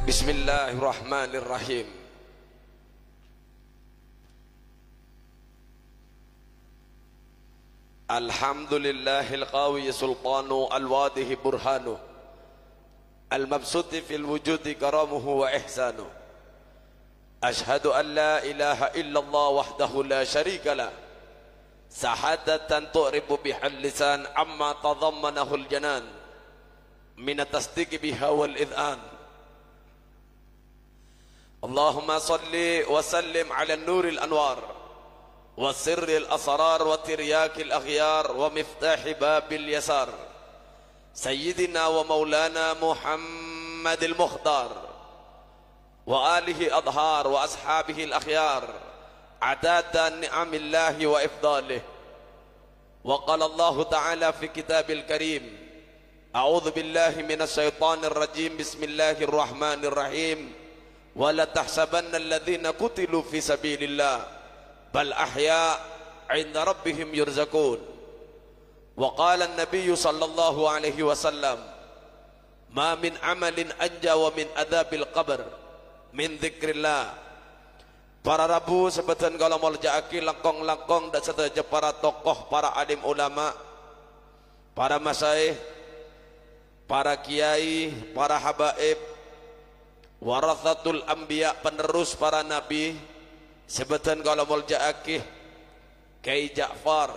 Bismillahirrahmanirrahim. Alhamdulillahil qawi sultanu al-wadihi burhanu al-mabsuti fil wujudi karamuhu wa ihsanu. Ashhadu an la ilaha illallah wahdahu la sharika lah, sahadatan tu'ribu bihal lisan amma tadammanahu al-janan min at-tasdiq biha wal idhan. Allahumma salli wa sallim ala nuril anwar wa sirril asrar wa tiryakil aghyar wa miftahi babil yasar sayyidina wa maulana Muhammadil Mukhtar wa alihi adhar wa ashabihi al-akhyar adada ni'amillahi wa ifdalih. Wa qala Allah ta'ala fi kitabil karim, a'udhu billahi minas syaitanir rajim, bismillahirrahmanirrahim. ولا تحسبن الذين قتلوا في سبيل الله بل أحياء عند ربهم يرزقون. وقال النبي صلى الله عليه وسلم ما من عمل أنجى ومن عذاب القبر من ذكر الله. Para rabu sebutan kalau meljaki langkong-langkong dan setelah para tokoh, para alim ulama, para masyayikh, para kiai, para habaib, warathatul anbiya, penerus para nabi, sebutan kalau muljaakih Kiai Ja'far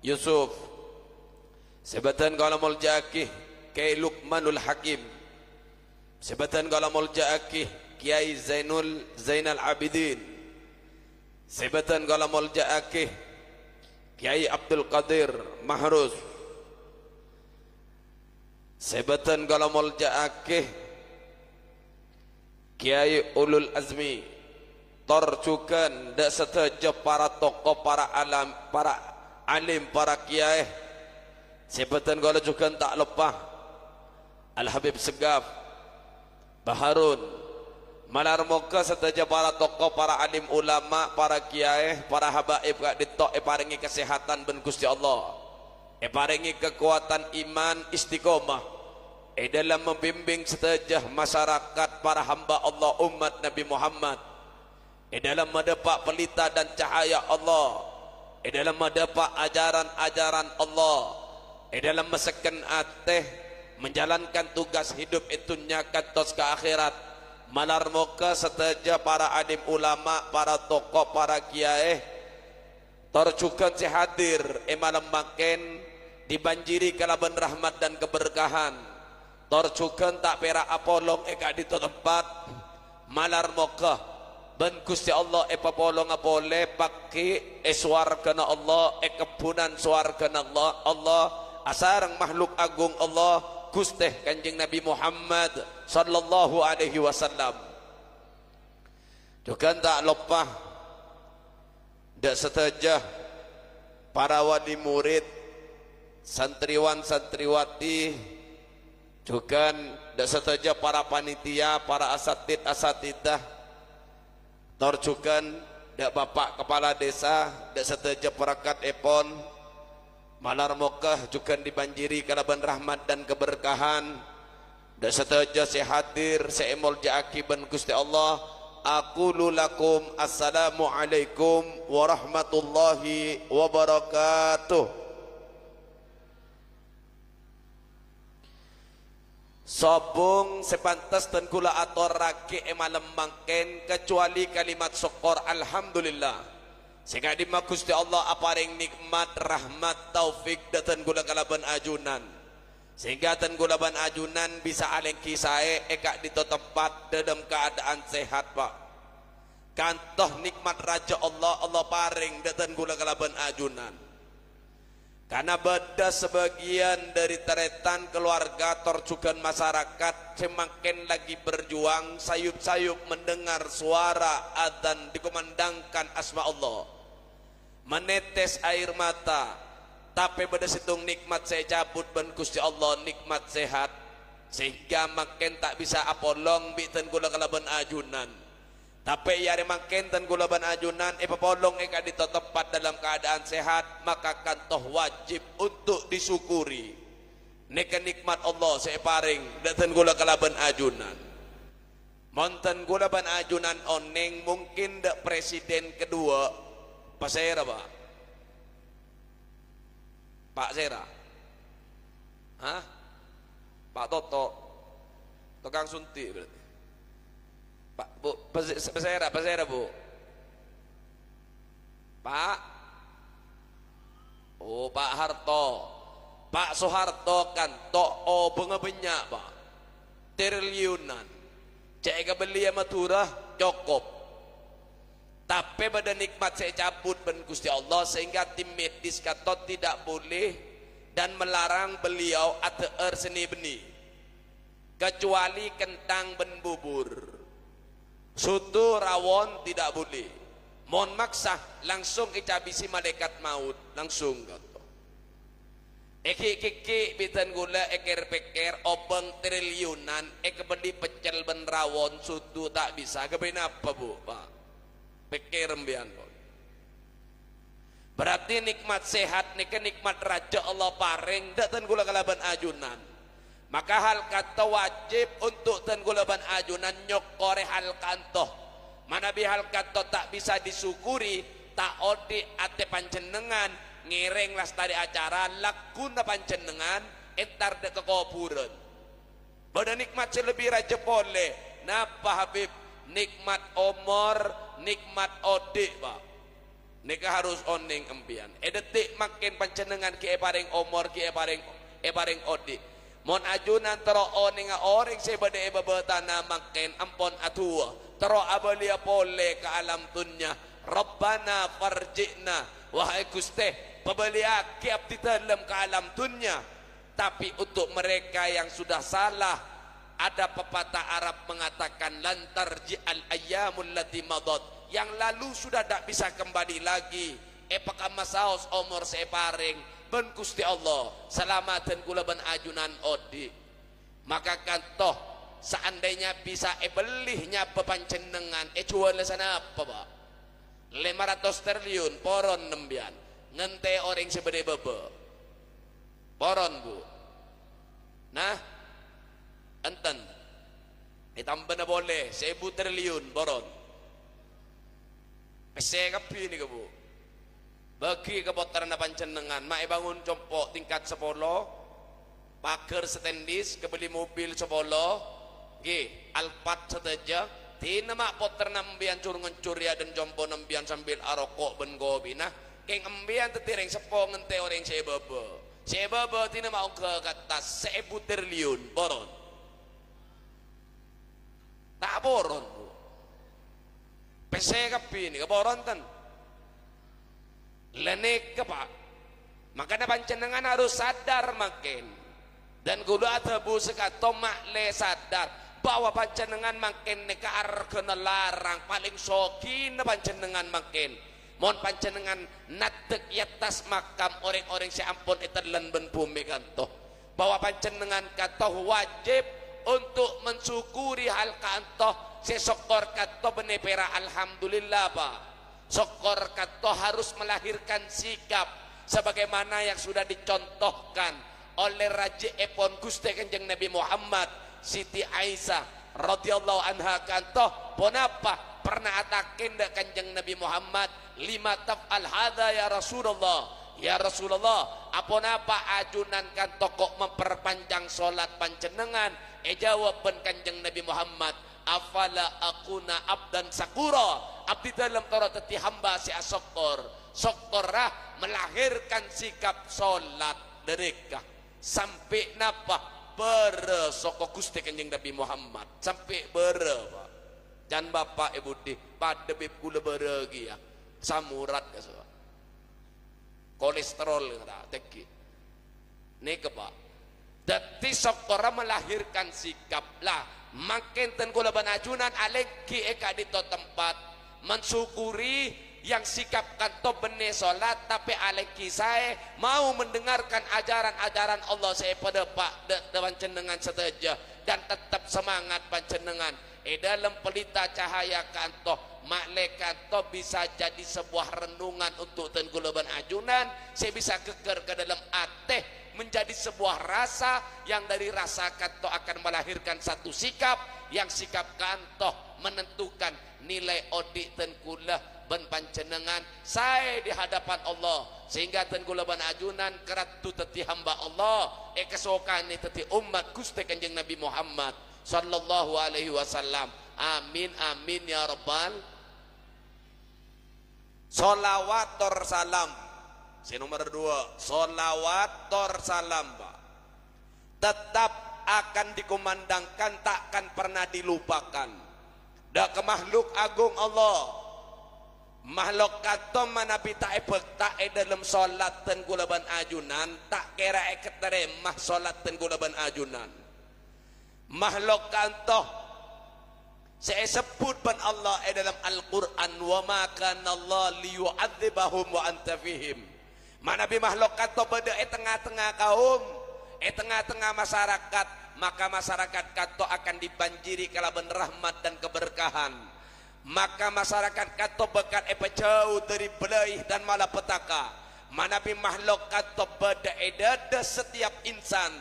Yusuf, sebutan kalau muljaakih Kiai Luqmanul Hakim, sebutan kalau muljaakih Kiai Zainal Abidin, sebutan kalau muljaakih Kiai Abdul Qadir Mahrus, sebutan kalau muljaakih Kiai Ulul Azmi, torjukan dak seteja para tokoh, para alim, para kiai. Sebutan kalau juga tak lupa Al Habib Segaf, Baharun, malar moga seteja para tokoh, para alim ulama, para kiai, para habaib gak ditok paringi kesehatan ben Gusti Allah, paringi kekuatan iman istiqomah dalam membimbing setajah masyarakat para hamba Allah umat Nabi Muhammad, dalam mendapat pelita dan cahaya Allah, dalam mendapat ajaran-ajaran Allah, dalam mesekan ateh menjalankan tugas hidup itu nyakantos ke akhirat. Malar moga setajah para alim ulama, para tokoh, para kiai terjukan si hadir malam makin dibanjiri kalaban rahmat dan keberkahan. Torjukan tak perak apolong eka di tempat malar moga ben Gusti Allah papolong apole pakai swargana Allah kebunan swargana Allah asarang makhluk agung Allah Gusti Kanjeng Nabi Muhammad sallallahu alaihi wasallam. Juga tak lupa dak setajah para wali murid, santriwan santriwati, juga tidak saja para panitia, para asatidah, torjukan tidak bapak kepala desa, tidak saja perangkat epon, malar mokah juga dibanjiri kalaban rahmat dan keberkahan. Tidak saja saya hadir, saya muljaaki ben Gusti Allah. Aqulu lakum assalamualaikum warahmatullahi wabarakatuh. Sobong sepantas dan kula ator raki malam mangken kecuali kalimat syukur alhamdulillah. Sehingga di Gusti Allah aparing nikmat rahmat taufik datan kula kalaban ajunan. Sehingga tan kula ban ajunan bisa aleng kisae eka di tempat dalam keadaan sehat Pak. Kantoh nikmat raja Allah paring datan kula kalaban ajunan. Karena beda sebagian dari teretan keluarga torjukan masyarakat semakin lagi berjuang sayup-sayup mendengar suara adzan dikumandangkan asma Allah, menetes air mata, tapi pada situng nikmat saya cabut ben Gusti Allah nikmat sehat, sehingga makin tak bisa apolong bitan kula kalaban ajunan. Tapi ya makin tan kula ban ajunan papolong eka ditetepat dalam keadaan sehat, maka kantoh wajib untuk disyukuri. Neka nikmat Allah saya paring dan kula kalaban ajunan. Monten gula ban ajunan oneng mungkin dak presiden kedua Pak Sera Pak Sera hah Pak Toto tukang suntik berarti Pak Bu Pak Sera Bu Pak oh Pak Harto Pak Soeharto kan to'o bengebenyak Pak triliunan cek beli maturah cukup tapi pada nikmat saya cabut ben Gusti Allah sehingga tim medis kata tidak boleh dan melarang beliau ateer seni beni kecuali kentang ben bubur soto rawon tidak boleh mohon maksa langsung icabisi malaikat maut langsung kata eki bitan gula eker peker obeng triliunan beli pecel ben rawon soto tak bisa kebain apa Bu Pak peker rembian berarti nikmat sehat nika nikmat raja Allah paring dak ten gula kalaban ajunan maka hal kata wajib untuk ten gula ban ajunan nyokore hal kantoh mana hal kata tak bisa disyukuri tak odi ate panjenengan ngiring lastari acara lakuna panjenengan entar dek kekuburan pada nikmat lebih raja boleh napa Habib nikmat omor nikmat odik Pak nika harus oning empian detik makin panjenengan ki paring omor ki paring odik mon ajunan tero oning orang sebade babetana makin ampon atua tero abalia pole ke alam dunya Rabbana farji'na wahai Gusti pabalia ki abdi dalam ke alam dunya tapi untuk mereka yang sudah salah ada pepatah Arab mengatakan lantar ji'al ayyamul lati madad yang lalu sudah tak bisa kembali lagi epaka masaos omor separing ben Gusti Allah selamatan kula ben ajunan odi maka kan toh seandainya bisa belihnya pepancenengan jual sana apa Pak 500 triliun poron nembian ngente orang sebede bebe poron Bu nah enten ditambah na boleh 1000 triliun boron saya kapi ni ke Bu bagi kebotaran na pancenengan mak bangun compok tingkat 10 paker setendis kebeli mobil 10 G Alphard seteja tina mak poter nambian curungan-curia dan jompo nambian sambil arokok ben gobi nah keng ambian tetireng sepo ngente orang sebebe tina mau ke kata 1000 triliun boron tak boron Bu pese kapi ni keboron tan lenek ke Pak makanya pancenengan harus sadar makin dan kudu ada Bu sekato makle sadar bahwa pancenengan makin neka arkena larang paling sokin pancenengan makin mohon pancenengan natek yatas makam orang-orang si ampun itelan ben bumi kantoh bahwa pancenengan katoh wajib untuk mensyukuri hal kantoh sesokor kantoh benepera alhamdulillah Pak sokor kantoh harus melahirkan sikap sebagaimana yang sudah dicontohkan oleh Raja Epon Gusti Kanjeng Nabi Muhammad Siti Aisyah radhiyallahu anha kantoh ponapa pernah atakin dak Kanjeng Nabi Muhammad lima taf'al hadza ya Rasulullah apa napa ajunan kan tokok memperpanjang solat panjenengan jawaban Kanjeng Nabi Muhammad afala akuna abdan sakura abdi dalam tara teti hamba si asokor sokorah melahirkan sikap solat dereka sampai napa bere soko Gusti Kanjeng Nabi Muhammad sampai bere Pak dan bapak ibu di pada bib kula bere ya samurat ka so kolesterol kata teki nek Pak dadi sokora melahirkan sikap lah makin ten kula banajunan aleki eka di tempat mensyukuri yang sikap kanto bene solat tapi aleki saya mau mendengarkan ajaran-ajaran Allah saya pada Pak dewan cendengan seteja dan tetap semangat pancenengan dalam pelita cahaya kanto makle kanto bisa jadi sebuah renungan untuk ten kula banajunan saya bisa keker ke dalam ateh menjadi sebuah rasa yang dari rasa kanto akan melahirkan satu sikap yang sikap kantoh menentukan nilai odik tengkulah ben pancenengan saya di hadapan Allah sehingga tengkulah ban ajunan kerat tu teti hamba Allah kesokan ni teti umat Gusti Kanjeng Nabi Muhammad sallallahu alaihi wasallam. Amin amin ya rabbal. Solawat tor salam si nomor 2, solawat tor salam Pak, tetap akan dikumandangkan, takkan pernah dilupakan. Dak ke makhluk agung Allah, makhluk kato manabi tak dalam solat dan gulaban ajunan, tak kira keteremah solat dan gulaban ajunan. Makhluk kantoh saya sebut ban Allah dalam Al-Quran, wa ma kana Allah liyu'adzibahum wa anta fihim. Manabi makhluk kantoh pada tengah-tengah kaum, tengah-tengah masyarakat, maka masyarakat kantoh akan dibanjiri kalaban rahmat dan keberkahan. Maka masyarakat kantoh bekat jauh dari belaih dan malapetaka. Manabi makhluk kantoh pada setiap insan,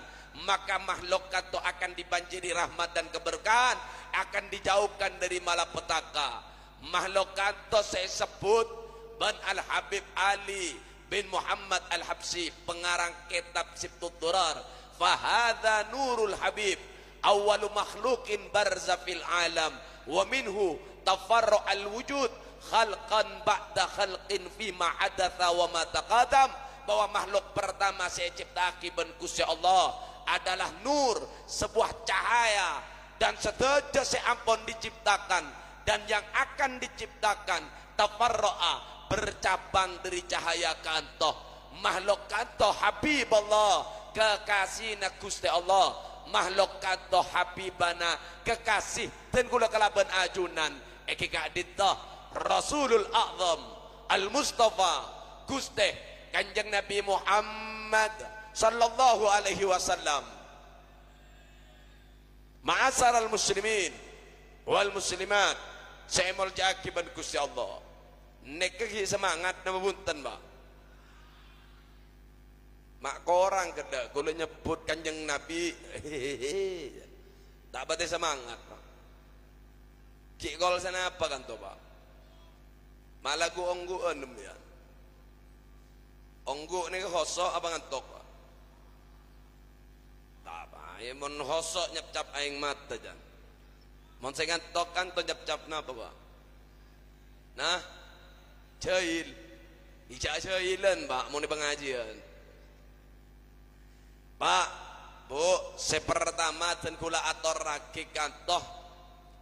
maka makhluk kantoh akan dibanjiri rahmat dan keberkahan, akan dijauhkan dari malapetaka. Makhluk kantoh saya sebut ban Al-Habib Ali bin Muhammad Al-Habsyi, pengarang kitab Sibtut Durar. Fahadha nurul Habib awalu makhlukin barza fil alam wa minhu tafarru al-wujud khalqan ba'da khalqin fima hadatha wa ma taqadam. Bahwa makhluk pertama saya ciptaki ben Gusti Allah adalah nur, sebuah cahaya, dan setelah saya ampun diciptakan dan yang akan diciptakan tafarru'a, bercabang dari cahaya kantoh. Makhluk kantoh Habibullah, kekasihna Gusti Allah. Makhluk kantoh Habibana, kekasih dan kula kalaban ajunan kika ditah Rasulul A'zam Al-Mustafa Gusti Kanjeng Nabi Muhammad sallallahu alaihi wasallam. Ma'asyaral muslimin wal muslimat, saya muljaki ban Gusti Allah. Nekegi semangat nama bunten Pak. Mak korang keda kalau nyebut Kanjeng Nabi tak bate semangat Pak. Cik kol sana apa kan to Pak? Malah ku ongguan demian. Onggu ni khosok apa ngantok Pak? Tak apa, ya mon khosok nyap-cap aing mata jan. Mon saya ngantok kan to nyap-cap napa Pak? Nah, jahil, ijak jahilan Pak, mau di pengajian. Pak, Bu, sepertama dan kula ator ragi kantoh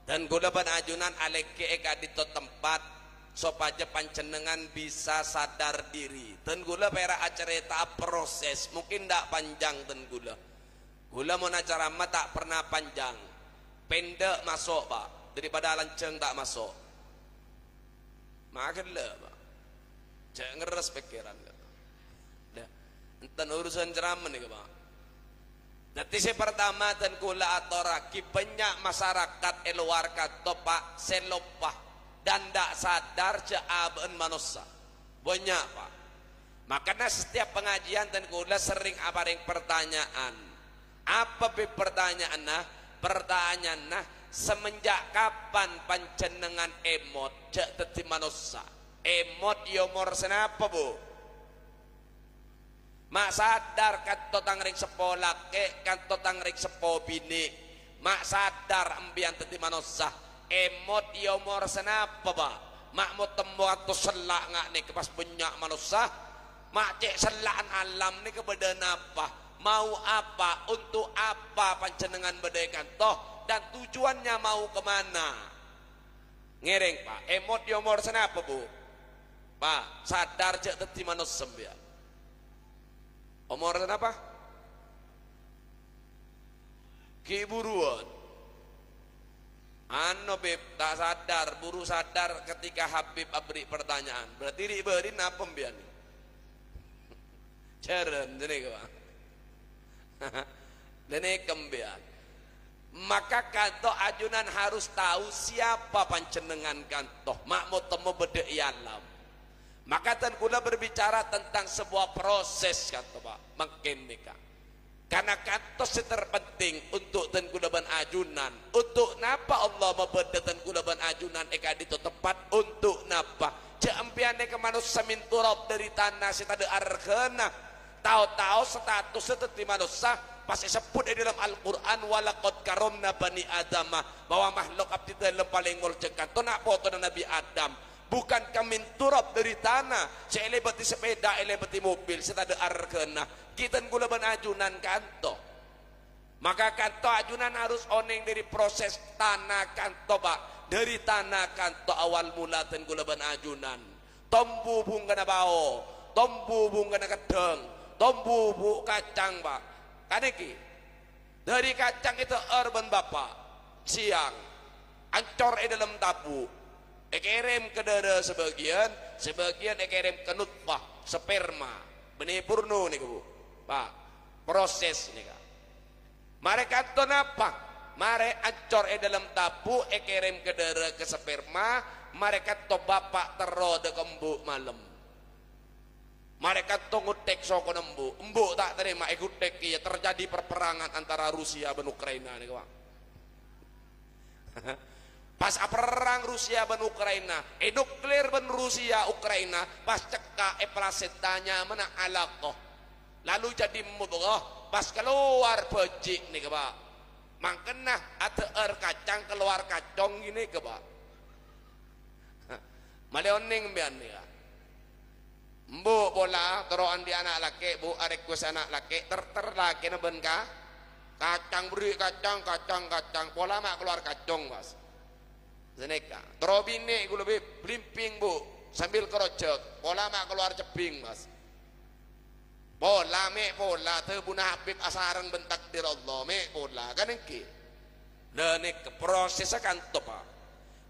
dan kula ajunan aleke eka di tempat supaya pancenengan bisa sadar diri. Dan kula pera acarita proses, mungkin tak panjang dan kula mau acara tak pernah panjang, pendek masuk Pak, daripada lanceng tak masuk. Makan lah Pak, jangan ngeres pikiran dah. Enten urusan ceramah nih Pak. Nanti saya pertama dan kula atau raki banyak masyarakat luar kanto Pak selopah dan tak sadar ceaben manusia banyak Pak. Makanya setiap pengajian dan kula sering aparing pertanyaan. Apa be pertanyaan nah? Pertanyaan nah, semenjak kapan pancenengan emot cek teti manusia? Emot yomor senapa Bu? Mak sadar kanto tangring sepolah ke kanto tangring sepo bini. Mak sadar ambian teti manusia emot yomor senapa Pak? Mak mau temu atau selak ngak nih ke pas banyak manusia. Mak cek selaan alam nih kepada apa? Mau apa, untuk apa pancenengan bedaikan toh, dan tujuannya mau kemana? Ngereng Pak, emot yomor senapa Bu? Pak, sadar cek teti manusia sembian. Omor senapa? Kiburuan. Ano Beb, tak sadar, buru sadar ketika Habib abri pertanyaan. Berarti riberin apa mbian? Ceren, jadi Pak. Dene kembian. Maka kanto ajunan harus tahu siapa pancenengan kanto. Mak mau temu bede alam. Maka tan kula berbicara tentang sebuah proses kanto Pak. Makin nikah. Karena kantos terpenting untuk dan kulaban ajunan. Untuk napa Allah membeda dan kulaban ajunan eka di tempat untuk napa? Jampian eka manusia min turab dari tanah sita de arkena. Tahu-tahu status seperti manusia pasti sebut di dalam Al-Qur'an walaqad karamna bani Adam bahwa makhluk abdi dalam paling muljekan. To nak foto Nabi Adam. Bukan kami turab dari tanah. Saya lebati sepeda, lebati mobil, sita de arkena. Kita kulaban ajunan kanto. Maka kanto ajunan harus oneng dari proses tanah kanto pak. Dari tanah kanto awal mula dan kulaban ajunan. Tombu bung kena bau, tombu bung kena kedeng, tombu bu kacang pak. Kaneki dari kacang itu urban bapak siang ancor dalam tabu. Ekerem ke dada sebagian ekerem ke nutfah, sperma, benih purno nih bu, pak, proses nih kak. Mereka itu apa? Mare ancor dalam tabu, ekerem ke dada ke sperma, mereka to bapak terode kembuk malam. Mereka to ngutek soko embu tak terima ikutek ya terjadi perperangan antara Rusia dan Ukraina nih kak. Pas perang Rusia dan Ukraina, nuklir dan Rusia Ukraina, pas cekak plasetanya mana alakoh, lalu jadi mudghah, pas keluar bejik nih kebak, mangkena ada kacang keluar kacong gini kebak, maleoning bian ya, bu bola teroan di anak laki, bu arekus anak laki, terlaki neben kacang beri kacang, pola mak keluar kacong mas. Seneka, terobine gue lebih blimping bu, sambil kerocek, pola mak keluar ceping mas. Pola pola, terbuna habib asaran bentak dir Allah pola, kan engke. Dan ke prosesnya kan topa.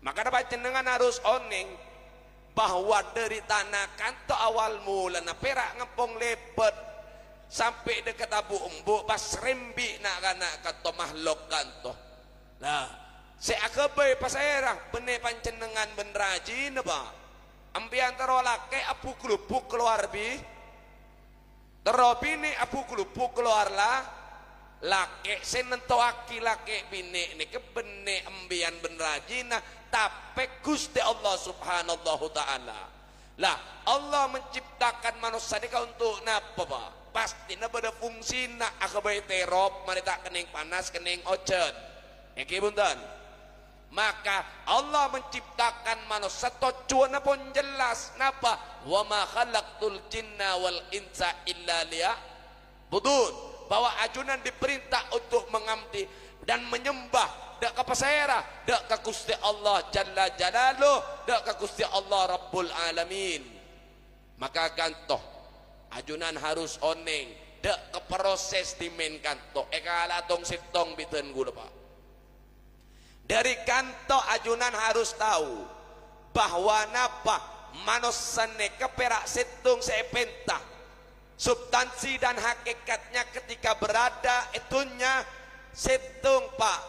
Maka dapat jenengan harus oning bahwa dari tanah kanto awal mula na perak ngepong lepet sampai dekat abu umbu pas rembi nak kana kanto makhluk kanto. Nah. Saya akabai pasairah benih pancenengan ben rajin apa ambian terolake apu kelupuk keluar bi terobini apu kelupuk keluar lah lake senento aki lake bini ini ke benih ambian ben rajin tapi Gusti Allah subhanallahu ta'ala lah Allah menciptakan manusia ini untuk napa pak pasti napa ada fungsi nak akabai terop mari tak kening panas kening ocet oke buntan. Maka Allah menciptakan manusia tujuannya pun jelas napa wa ma khalaqtul jinna wal insa illa liya'budun bahwa ajunan diperintah untuk mengamti dan menyembah dak ke pasera dak ke Gusti Allah jalla jalaluh dak ke Gusti Allah rabbul alamin. Maka kantoh ajunan harus oneng dak ke proses dimainkan to ekala tong sitong biten gula pak. Dari kanto ajunan harus tahu bahwa napa manusia keperak situng sepenta substansi dan hakikatnya ketika berada itunya situng pak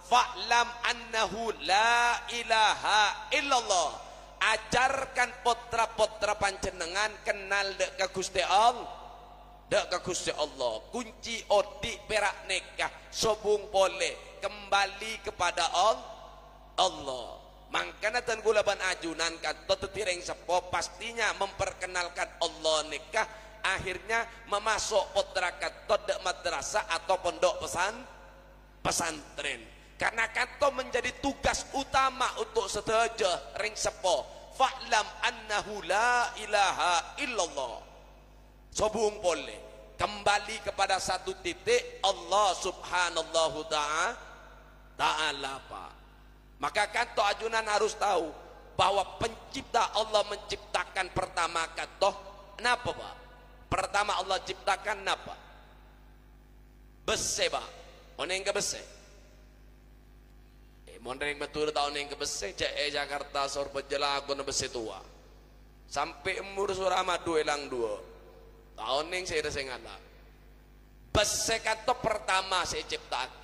fa'lam annahu la ilaha illallah ajarkan potra-potra panjenengan kenal dek ke Gusti Allah dek ke Gusti Allah kunci odi perak nikah sobung boleh kembali kepada Allah. Makanya dan gulaban ajunan kan tetireng sepo pastinya memperkenalkan Allah nikah akhirnya memasuk putra kato dek madrasah atau pondok pesantren karena kato menjadi tugas utama untuk sedaja ring sepo fa'lam annahu la ilaha illallah sobung boleh kembali kepada satu titik Allah subhanallahu ta'ala pak. Maka kanto ajunan harus tahu bahwa pencipta Allah menciptakan pertama kanto kenapa pak? Pertama Allah ciptakan kenapa? Bese pak oneng ke bese mondeng betul tahun yang ke bese Jakarta sor pejelago na bese tua sampai umur surama dua elang dua tahun yang saya ngala bese kanto pertama saya ciptakan.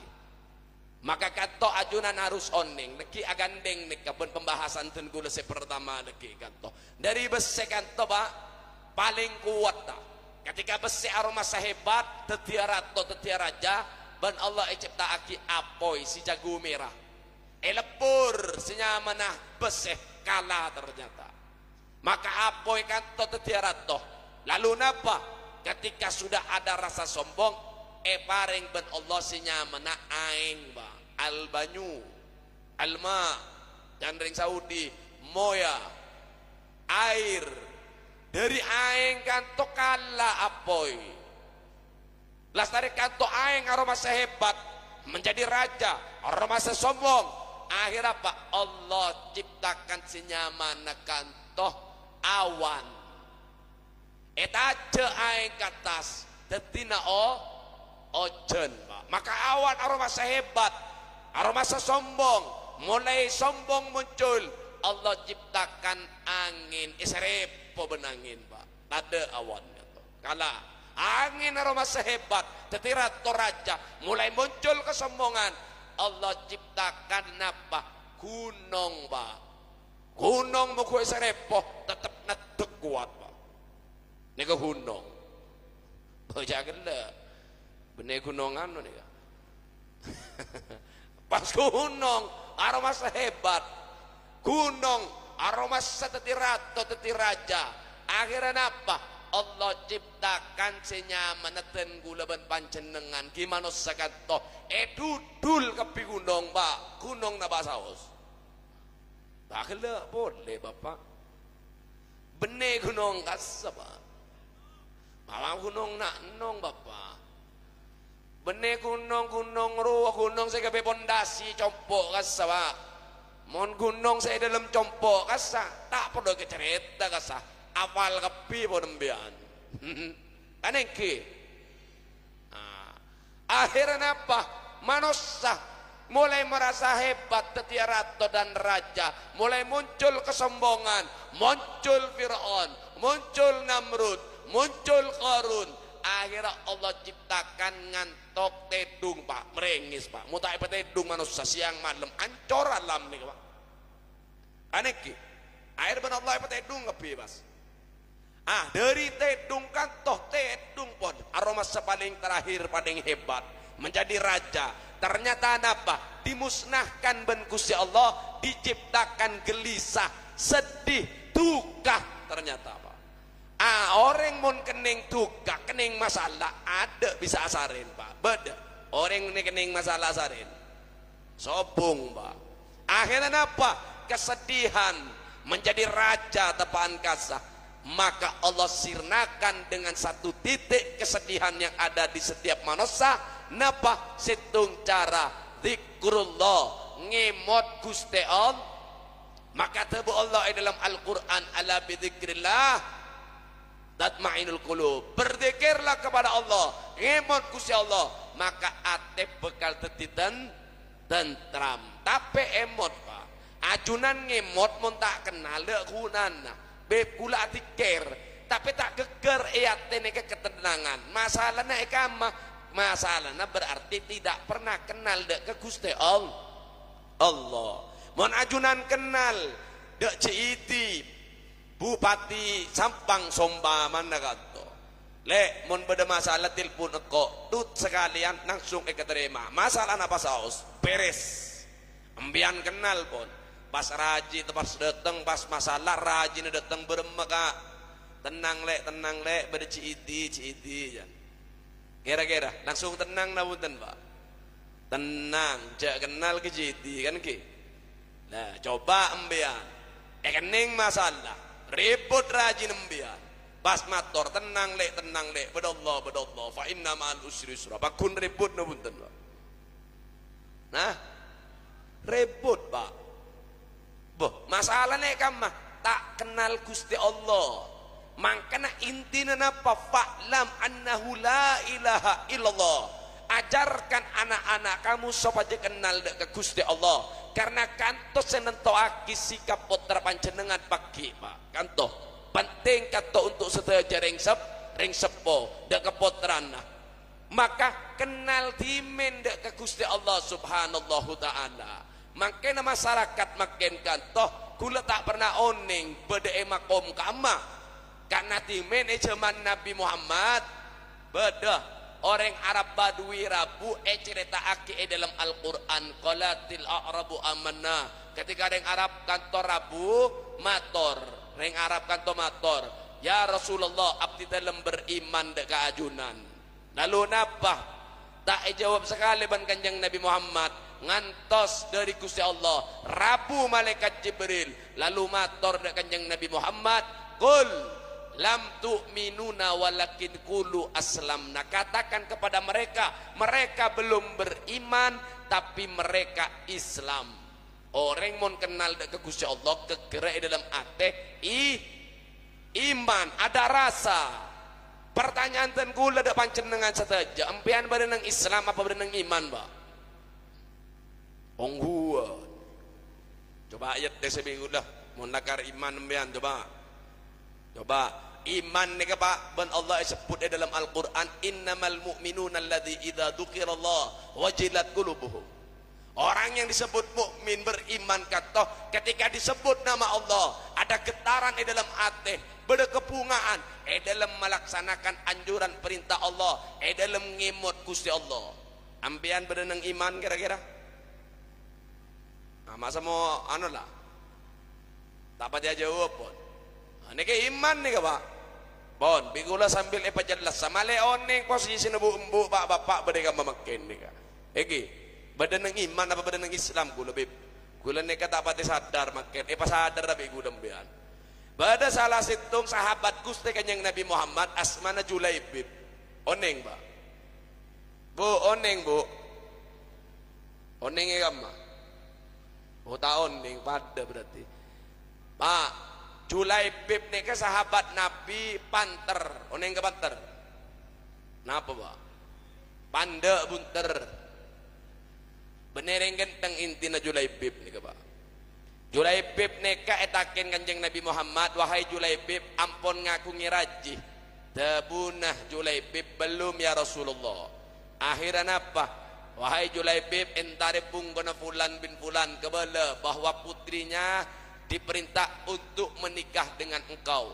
Maka kanto ajunan harus oning leki agandeng nih kapun pembahasan ten gula pertama leki kanto dari bese kanto pak paling kuat tak ketika besi aroma sehebat tetiara to tetiara raja ban Allah cipta aki apoi si jago merah lepur senyamanah besi kalah ternyata maka apoi kan to tetiara to lalu napa ketika sudah ada rasa sombong paring ban Allah senyamanah aing ba al banyu alma dan ring Saudi moya air dari aing kanto kala apoi lastari kanto aing aroma sehebat menjadi raja aroma sesombong akhir apa Allah ciptakan senyaman kanto awan etaje aing katas tetina ojen maka awan aroma sehebat aroma sesombong mulai sombong muncul Allah ciptakan angin iserepo benangin pak ada awan gitu. Kala angin aroma sehebat tetirat toraja mulai muncul kesombongan Allah ciptakan apa gunung pak gunung mau kue iserepo tetap nedek kuat pak ini ke gunung jangan le benih gunungan nih pas gunung aroma sehebat gunung aroma setetirat atau tetiraja akhirnya apa Allah ciptakan senyaman neten gula ban pancenengan gimana sakato dudul kepi gunung pak gunung na basaos tak kela boleh bapak benih gunung kasapa malam gunung nak nong bapak benih gunung ruah gunung saya kepe pondasi compok kasapa mon gunung saya dalam compok kasa tak perlu cerita kasa awal kepi ponembian kan engke akhirnya apa manusia mulai merasa hebat tetiarato dan raja mulai muncul kesombongan muncul Fir'aun muncul Namrud muncul Qarun akhirnya Allah ciptakan ngantok tedung pak merengis pak mutai tedung manusia siang malam ancor alam nih pak aneh ki air benar Allah tedung ngebebas dari tedung kan toh tedung pun aroma paling terakhir paling hebat menjadi raja ternyata apa dimusnahkan ben Gusti Allah diciptakan gelisah sedih duka ternyata apa orang mon kening duka kening masalah ada bisa asarin pak beda orang ini kening masalah asarin sobung pak akhirnya apa kesedihan menjadi raja tepaan kasah maka Allah sirnakan dengan satu titik kesedihan yang ada di setiap manusia napa situng cara zikrullah ngemot Gusti Allah maka tebu Allah dalam Al-Quran ala bidzikrillah tatmainul qulub berzikirlah kepada Allah ngemot Gusti Allah maka ate bekal tetitan tentram tapi emot pak ajunan ngemot mun tak kenal dek kunana beb kula tikir tapi tak geger ate neke ketenangan masalahnya ekama masalahnya berarti tidak pernah kenal dek ke Gusti Allah mun ajunan kenal dek ciiti Bupati Sampang Sombaman nagato le mun beda masalah telepon eko tut sekalian langsung keterima masalah apa saus beres ambian kenal pun pas raji pas datang pas masalah raji datang bermaka tenang le beda ciiti ya kira-kira langsung tenang nabutan pak tenang jak kenal ke ciiti kan ki nah coba ambian kening masalah ribut rajin ambian pas mator tenang le bedallah fa inna ma'al usri yusra bakun ribut nabutan pak nah ribut pak boh masalahnya kamah tak kenal Gusti Allah makanya intinya napa fa'lam annahu la ilaha illallah ajarkan anak-anak kamu supaya kenal ke Gusti Allah karena kantos senentoaki sikap putra panjenengan pagi pak kanto penting kanto untuk sedaja ring sepo dek keputrana maka kenal dimen dek ke Gusti Allah subhanallahu ta'ala makanya masyarakat makin kantoh kula tak pernah oning beda makom kama karena timen zaman Nabi Muhammad beda orang Arab Badui Rabu cerita aki dalam Al-Quran qalatil a'rabu amanna ketika orang Arab kantor Rabu mator orang Arab kantor mator ya Rasulullah abdi dalam beriman dek ajunan lalu napa tak jawab sekali ban kanjeng Nabi Muhammad ngantos dari Gusti Allah Rabu malaikat Jibril lalu mator dek kanjeng Nabi Muhammad qul lam tu'minuna walakin qulu aslamna katakan kepada mereka mereka belum beriman tapi mereka Islam orang mau kenal dek ke Gusti Allah kegerak dalam ate iman ada rasa pertanyaan ten kula dak panjenengan sateja empian barenang Islam apa barenang iman ba ongguan coba ayat deh seminggu dah mau nakar iman empian coba iman ni apa ban Allah sebut dalam Al-Quran innamal mu'minuna alladzi idza dzukirallah wajilat qulubuhum orang yang disebut mukmin beriman kata ketika disebut nama Allah ada getaran di dalam hati berkepungaan dalam melaksanakan anjuran perintah Allah dalam ngimut Gusti Allah ampian berenang iman kira-kira masa mau anu lah tak pada jawab pun ini ke iman nih Pak pon bigula sambil jelas sama leone posisi nebu embu pak bapak berdeka memakin nih kak badan iman apa badan Islam gula beb gula neka tak pati sadar makin pas sadar tapi gula dembian pada salah situng sahabat Gusti kanjeng Nabi Muhammad asmana Julaibib oneng ba bu oneng bu oneng ya gamma oh tahun ning pada berarti pak Julaibib nih ke sahabat Nabi panter oneng ke panter napa ba pande bunter bener yang genteng intina Julaibib nih ke pak Julaibib neka etakin kanjeng Nabi Muhammad wahai Julaibib ampun ngaku ngiraji tabunah Julaibib belum ya Rasulullah akhiran apa wahai Julaibib entare punggona fulan bin fulan kebala bahwa putrinya diperintah untuk menikah dengan engkau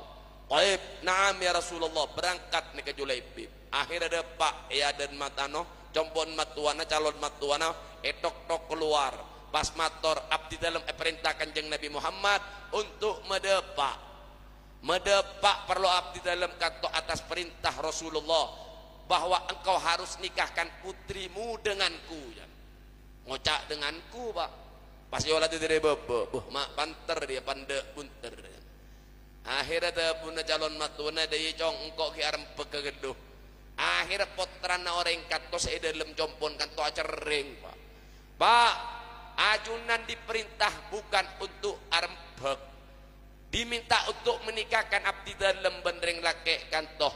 qaib na'am ya Rasulullah berangkat nih ke Julaibib akhirnya ada pak ya dan matano compon matuana calon matuana tok keluar pas mator abdi dalam perintah kanjeng Nabi Muhammad untuk medepak perlu abdi dalam kata atas perintah Rasulullah bahwa engkau harus nikahkan putrimu denganku ya. Ngocak denganku pak pas yola itu dari mak panter dia pandek punter akhirnya ada punya calon matuna dia cong engkau ki arem pekegeduh akhirnya potrana orang kata saya dalam jompon kanto acering pak ajunan diperintah bukan untuk arempek diminta untuk menikahkan abdi dalam bendreng laki kantoh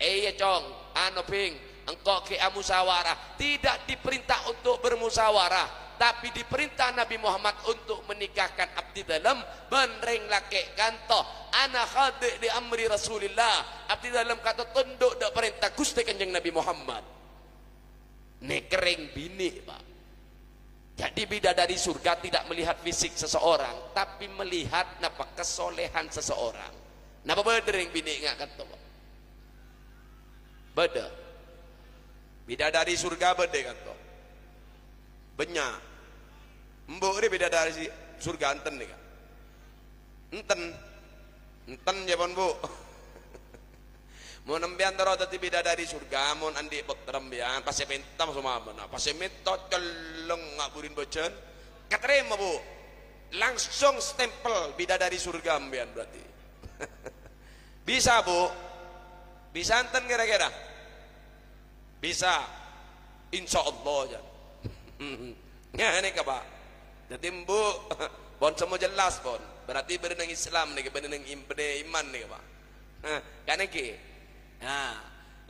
ya cong anu ping engkau ke musyawarah tidak diperintah untuk bermusyawarah tapi diperintah Nabi Muhammad untuk menikahkan abdi dalam bendreng laki kantoh ana khadi di amri Rasulillah abdi dalam kata tunduk dak perintah Gusti kanjeng Nabi Muhammad nekering bini pak jadi bidadari surga tidak melihat fisik seseorang tapi melihat napa kesolehan seseorang napa berdering bini nggak kata beda bidadari surga beda kata banyak mbok ini bidadari surga enten nih kan enten jaman bu mau nembian terus tadi bidadari surga mau andi potrembian pasti pentam semua mana pasti minta celeng ngaburin bocen keterima bu langsung stempel bidadari surga ambian berarti bisa bu bisa enten kira-kira bisa insya Allah ya ini ke pak jadi bu bon semua jelas bon berarti berenang Islam nih berenang iman nih pak kan ini nah,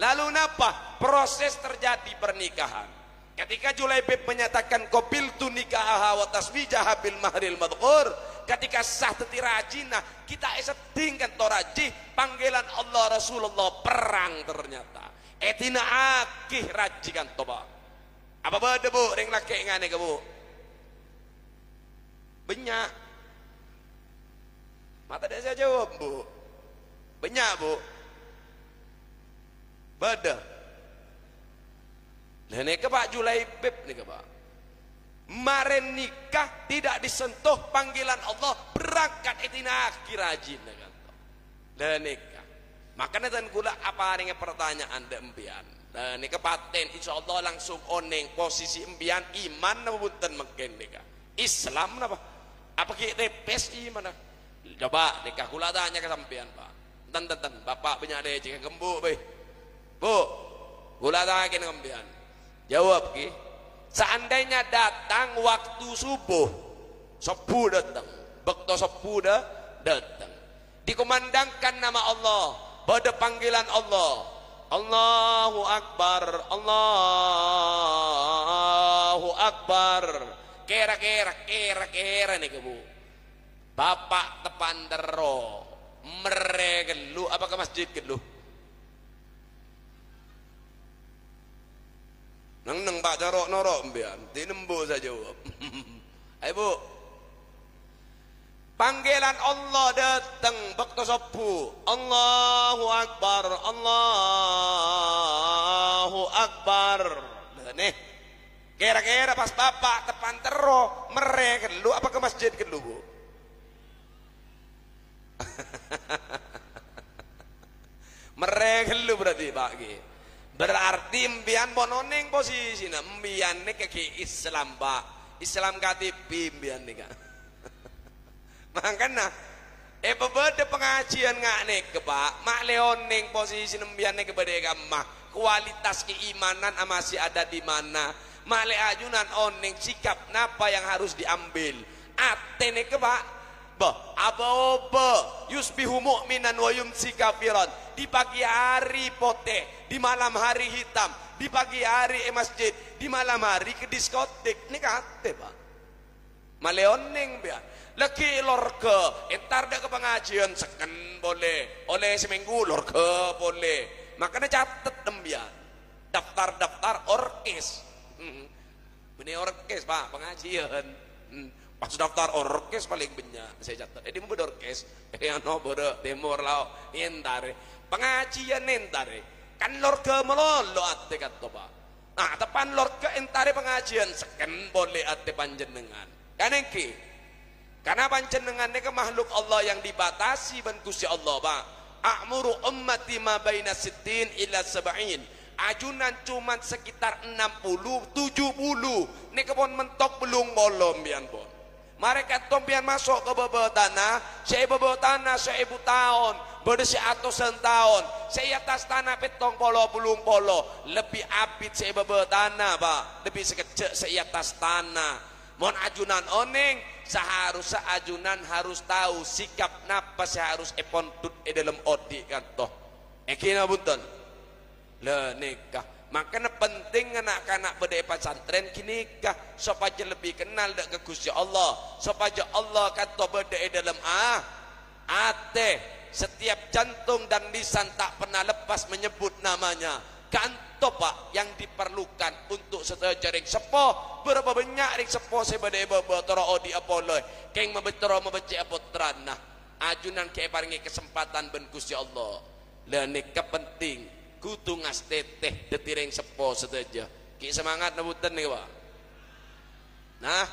lalu napa proses terjadi pernikahan ketika Julaibib menyatakan qabiltu nikaha wa tasbijaha bil mahril madhkur ketika sah teti rajina kita esetingkan toraji panggilan Allah Rasulullah perang ternyata etina akih rajikan toba apa beda bu ring laki ngane ke bu banyak mata dia saya jawab bu Banyak bu. Bada. Nah ini ke Pak Julaibib nih ke Pak. Maren nikah tidak disentuh panggilan Allah, berangkat itina akhir rajin dan nikah. Makanya dan gula apa nih pertanyaan de embian. Dan ini kepaten insyaallah langsung oneng posisi embian iman nama bunten makin nikah. Islam apa? Apa kita pes iman? Coba nikah gula tanya ke sampean Pak. Ten bapak punya ada jika gembu be. Bu, gula tanya ke embian. Jawab ki. Seandainya datang waktu subuh datang bekto sepuh datang dikumandangkan nama Allah pada panggilan Allah, Allahu Akbar, Allahu Akbar, kera nih kebu bapak tepandero meregelu apa ke masjid gelu neng Pak Jarok norok mbian tinembu saya jawab. Ayo Bu, panggilan Allah datang bekto sepuh, Allahu Akbar, Allahu Akbar. Nih kira-kira pas bapak tepan tero mereka lu apa ke masjid ke lu Bu? Mereka lu berarti Pak Ki. Berarti mbian bononeng posisi na mbian nih ke Islam Pak, Islam KTP mbian nih kan. Makanya bebeda pengajian nggak nih ke Pak, mak leoneng posisi mbian nih kepada agama, kualitas keimanan masih ada di mana, mak le ajunan oneng sikap napa yang harus diambil, ate nih ke Pak. Aba-oba yusbihu mu'minan wa yumsi kafiran. Di pagi hari pote, di malam hari hitam, di pagi hari masjid, di malam hari ke diskotik. Ini kate Pak maleoneng biar lagi lorke entar dah ke pengajian seken boleh oleh seminggu lorke boleh. Makanya catet dembian daftar orkes benih orkes Pak pengajian pas daftar orkes paling banyak saya catat. Ini mau orkes yang no bere timur laut entare pengajian entare kan lorke melolo ate kata Pak. Nah tepan lorke entare pengajian seken boleh ate panjenengan kan engki karena panjenengan ke makhluk Allah yang dibatasi ban Gusti Allah Pak. A'muru ummati ma baina sittin ila sab'in. Ajunan cuman sekitar 60 70 nek pon mentok belum bolom bian pon. Mereka tompian masuk ke bebel tanah, saya bebel tanah 1000 tahun, berdesi atusan tahun, saya atas tanah petong polo belum polo, lebih abid saya bebel tanah Pak, lebih sekecil saya atas tanah. Mohon ajunan oneng, seharusnya ajunan harus tahu sikap napa seharus epontut dalam odi kan toh. Ekina bunten, le nikah. Makanya penting anak-anak berdaya pesantren kini kah supaya lebih kenal ke Gusti Allah, supaya Allah kata berdaya dalam ate setiap jantung dan lisan tak pernah lepas menyebut namanya. Kanto Pak yang diperlukan untuk sejaring sepo berapa banyak ring sepo saya berdaya bertoro odi apollo keng membetoro membaca apotranah ajunan ke paringi kesempatan ben Gusti Allah dan nikah penting kudu ngas teteh detireng sepo sedaja ki semangat nebutan nih Pak. Nah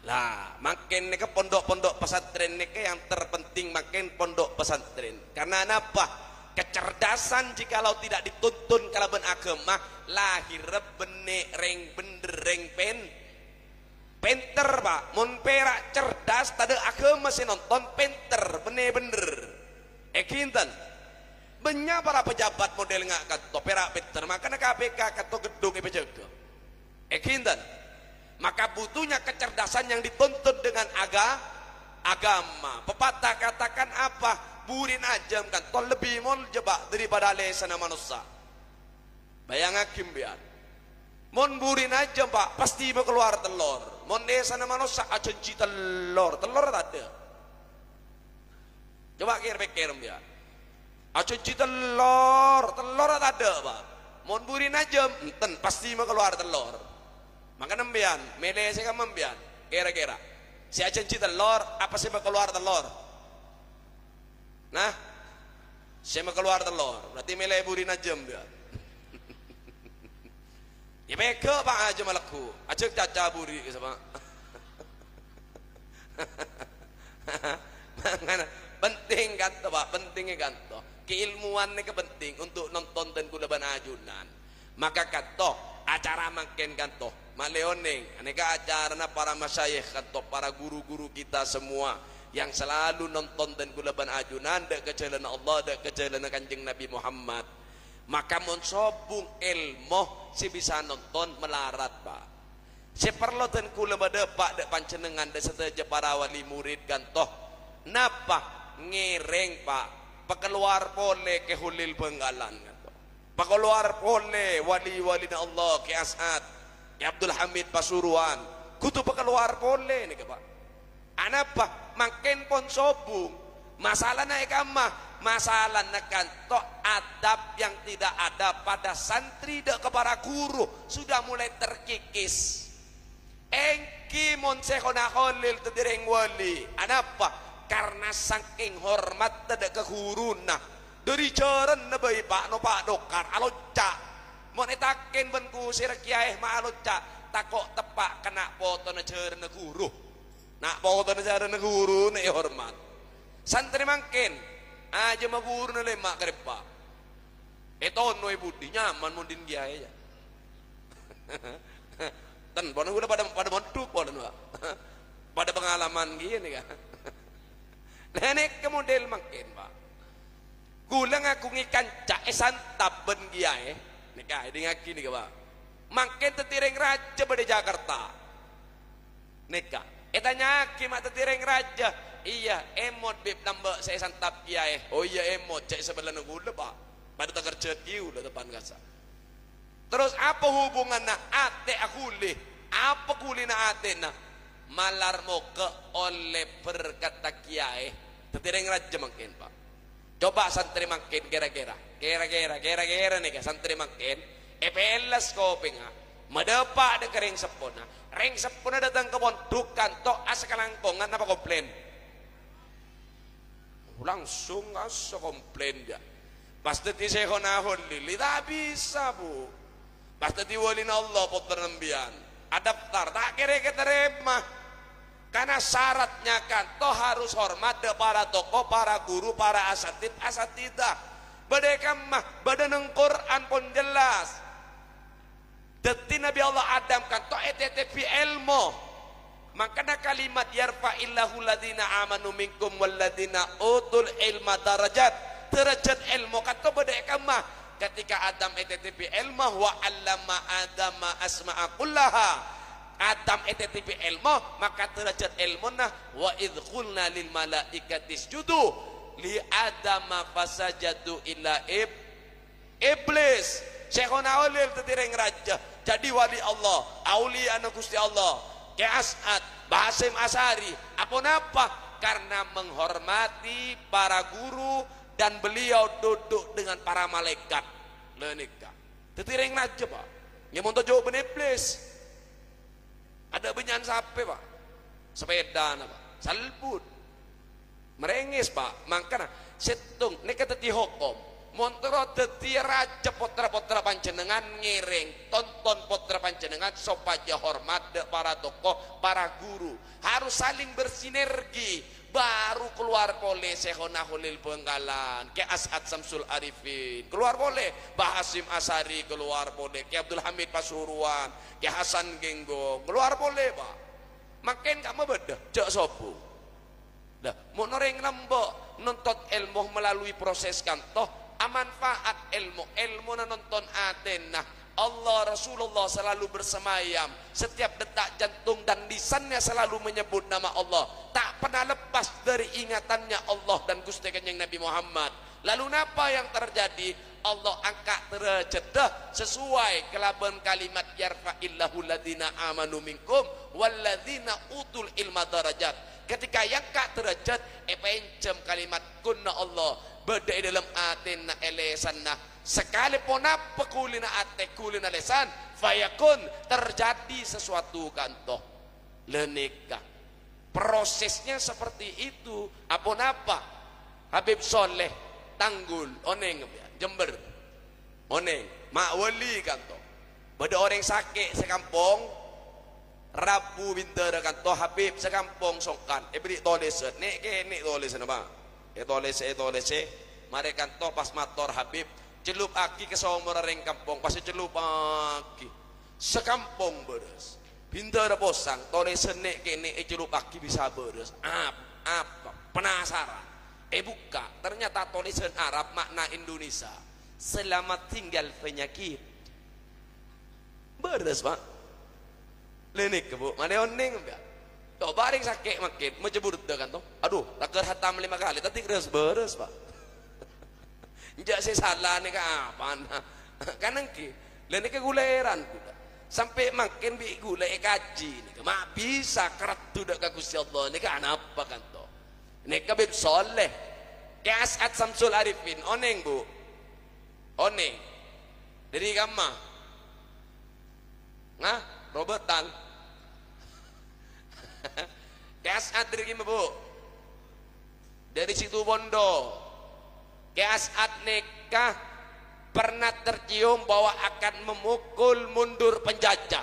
lah makin nih ke pondok-pondok pesantren nih yang terpenting makin pondok pesantren karena apa kecerdasan jikalau tidak dituntun kalau ben agama lahir benek reng bener reng penter Pak mun perak cerdas tade agama sih nonton penter bener kinten banyak para pejabat model ngak kata perak pinter makanya KPK kata gedung jaga kinten maka butuhnya kecerdasan yang dituntut dengan agama. Pepatah katakan apa burin ajam kan tol lebih mon jebak daripada lesana manusia bayang hakim biar mon burin ajam Pak pasti mau keluar telur mon lesana manusia acenci telur tak ada coba pikir biar acenci telur tak ada Pak mon burin ajam enten pasti mau keluar telur maka nembian mele saya kan membian kira-kira si acenci telur apa sih mau keluar telur nah Saya mau keluar telur, berarti milih buri najem dia. Ya mega pak aja malaku, aja caca buri sama. Penting kan toh pak, pentingnya kan toh. Keilmuan ini penting untuk nonton dan kulaban ajunan. Maka kan toh acara makin kan toh maleoning, aneka acara para masyayikh kan toh, para guru-guru kita semua yang selalu nonton dan kulaban ajunan dak kejalan Allah, dak kejalan Kanjeng Nabi Muhammad. Maka mun sobung ilmu si bisa nonton melarat pak. Si perlu dan kula badepak dak pancenengan dak seteja para wali murid kan toh. Napa ngiring pak pekeluar pole ke hulil penggalan kan toh. Pekeluar pole wali-wali na Allah ke As'ad, ke Abdul Hamid Pasuruan. Kutu pekeluar pole nih pak. Anapa makin pon sobung masalah naik kamah, masalah nekan tok adab yang tidak ada pada santri dek kepada guru sudah mulai terkikis. Engki mon sekona kholil tedireng wali. Anapa? Karena saking hormat dek ke guru nah dari jaran nabai pak no pak dokar alocca mon etaken benku sir kiai ma alocca takok tepak kena foto na jaran guru. Nak foto na jaran guru nek hormat. Santri mangkin aja ma guru na lemak kerepa. Eton no budi nyaman mundin kiai aja. Dan bono udah pada montuk bono pada pengalaman gini kan. Nenek kemodel makin pak. Kulang aku ngikan cak santap ben kiai. Nih kai dengan kini pak. Makin tetireng raja pada Jakarta. Neka. Etanya kimat tetireng raja. Iya emot bib nambah saya santap kiai. Oh iya emot cak sebelah nunggu pak. Pada tak kerja kiu lah depan kasa. Terus apa hubungan na ate akuli? Apa kuli na ate na? Malar moke oleh berkata kiai. Tetireng raja makin pak. Coba santri makin kira-kira nih kan santri makin. EPLS kopi nga. Madepak de kering sepona. Ring sepona datang ke bondukan tok asakalangkongan apa komplain? Langsung asa komplain dia. Pasti ti sekonahon lili tak bisa bu. Pasti ti walin Allah putra nembian. Adaptar tak kira keterima. Karena syaratnya kan toh harus hormat de para tokoh, para guru, para asatidah. Badai mah badan Quran pun jelas. Deti Nabi Allah Adam kan toh etetepi ilmu. Makanya kalimat yarfa'illahu ladina amanu minkum walladina utul ilma darajat. Derajat ilmu kata badai mah ketika Adam etetepi ilmu wa allama adama asma'a kullaha. Adam etetepi ilmu maka derajat ilmunah wa idh qulna lil malaikati isjudu li adama fasajadu illa iblis. Syekhona ulil tetireng raja jadi wali Allah aulia anu Gusti Allah ke As'ad Bahasim Asari apa napa karena menghormati para guru dan beliau duduk dengan para malaikat lenika tetireng raja pak yang mau jawab iblis. Ada benyan sape pak, sepeda na pak, salput, merengis pak, makanya setung, neka teti hokom, montero teti raja potra panjenengan ngiring, tonton potra panjenengan sopaja hormat de para tokoh, para guru, harus saling bersinergi. Baru keluar boleh Syekhona Khalil Penggalan, ke As'ad Samsul Arifin, keluar boleh Bahasim Asari, keluar boleh ke Abdul Hamid Pasuruan, ke Hasan Genggong, keluar boleh pak. Makin kamu bedah, jak sopo. Dah, mau noreng nambah nonton ilmu melalui proses kantoh, amanfaat ilmu na nonton atenah. Allah Rasulullah selalu bersemayam setiap detak jantung dan lisannya selalu menyebut nama Allah, tak pernah lepas dari ingatannya Allah dan Gusti Kanjeng Nabi Muhammad. Lalu apa yang terjadi? Allah angkat derajat sesuai kelaban kalimat yarfa'illahu ladina amanu minkum walladzina utul ilma darajat. Ketika yang kak derajat pencem kalimat kunna Allah beda dalam atina elesanna. Sekalipun apa kulina ate kulina lesan fayakun terjadi sesuatu kantoh lenika prosesnya seperti itu. Apa Habib Soleh Tanggul oneng Jember oneng mak wali kan to beda orang sakit sekampung Rabu binter kan to Habib sekampung songkan beri toleset nek kene toleset apa toleset mari kan to pas motor Habib celup aki ke somor ring kampung pas celup aki sekampung beres binter posang toleset nek kene celup aki bisa beres apa penasaran buka ternyata tulisan Arab makna Indonesia selamat tinggal penyakit beres pak lenik ke bu mana oning ya toh baring sakit makin menjebur kan toh aduh takar hatam 5 kali tapi beres pak njak saya salah nih kapan kan engki lenik ke guleran sampai makin bi gulai kaji nih mak bisa kerat tuh dak Gusti Allah nih kan apa kan toh nek Habib Soleh As'ad Samsul Arifin oneng bu oneng dari kamma nah Robertan As'ad dari gimana bu dari situ Bondo As'ad nikah pernah tercium bahwa akan memukul mundur penjajah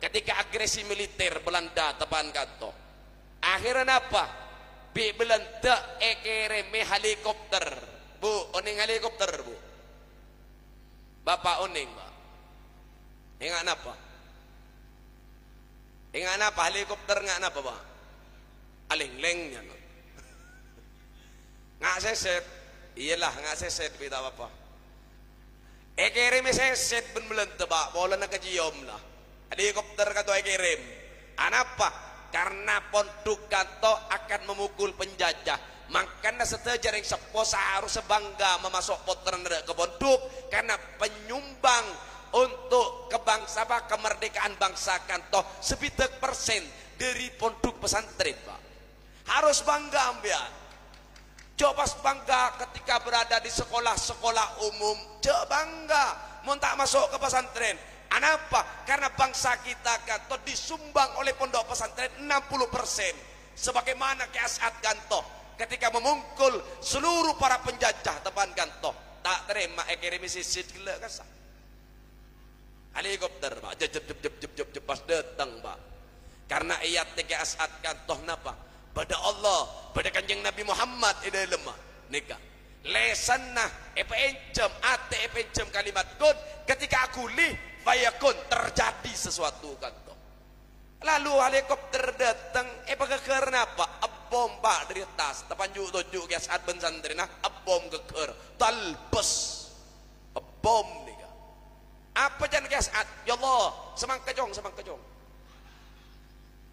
ketika agresi militer Belanda tepan kanto akhirnya apa bi belentek ekereme helikopter bu oning helikopter bu bapak oning pak ingat apa helikopter ingat apa pak aling-lengnya nggak seset iyalah nggak seset beda apa ekereme seset ben belentek pak bola nak kejiom lah helikopter kata ekerem anapa karena pondok kanto akan memukul penjajah makanya setelah yang sepo harus sebangga memasuk potren ke pondok karena penyumbang untuk kemerdekaan bangsa kanto sebidak persen dari pondok pesantren pak harus bangga ambian coba bangga ketika berada di sekolah-sekolah umum coba bangga mau tak masuk ke pesantren Kenapa? Karena bangsa kita kan disumbang oleh pondok pesantren 60%. Sebagaimana As'ad Gantoh ketika memungkul seluruh para penjajah tepan Gantoh tak terima ekirim sisit gila kasar. Helikopter pak jep pas datang pak. Karena ayat tiga As'ad Gantoh napa? Pada Allah, pada kanjeng Nabi Muhammad ida lemah nikah. Lesanah epencem ate epencem kalimat kun ketika aku lih fayakun terjadi sesuatu kanto. Lalu helikopter datang pageker napa? Bom pak dari atas tepanjuk tujuk ke saat pensantren bom geker talbes bom nika. Apa jangan ke saat ya Allah semang kejong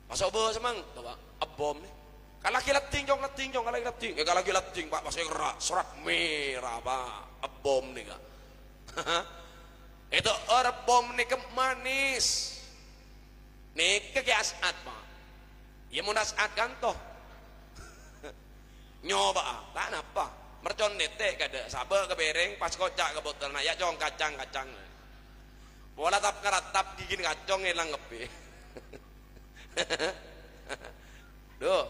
masuk be semang pak bom nih. Kalau lagi leting jong kalau lagi leting pak masih gerak surat merah pak bom nih kak. Itu orang bom nih manis nih ke As'ad pak ya mau As'ad kan toh nyoba tak napa mercon nete kada sabar ke bereng pas kocak ke botol na ya jong kacang bola tap karatap digin kacong hilang ngepe doh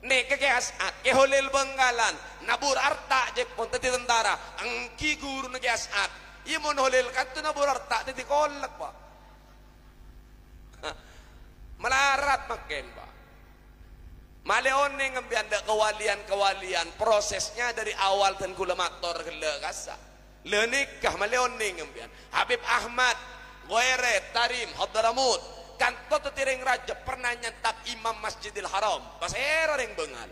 nih ke As'ad ke holil Benggalan nabur arta je pun tadi tentara angki guru nih As'ad iya mau holil kan tu nabur arta tadi kolak pak melarat makin pak maleone ngambianda kewalian prosesnya dari awal dan kula mator gele kasa le nikah maleone ngambian Habib Ahmad Goere Tarim Hadramut kan toto tireng raja pernah nyantap imam Masjidil Haram pas era ring bengal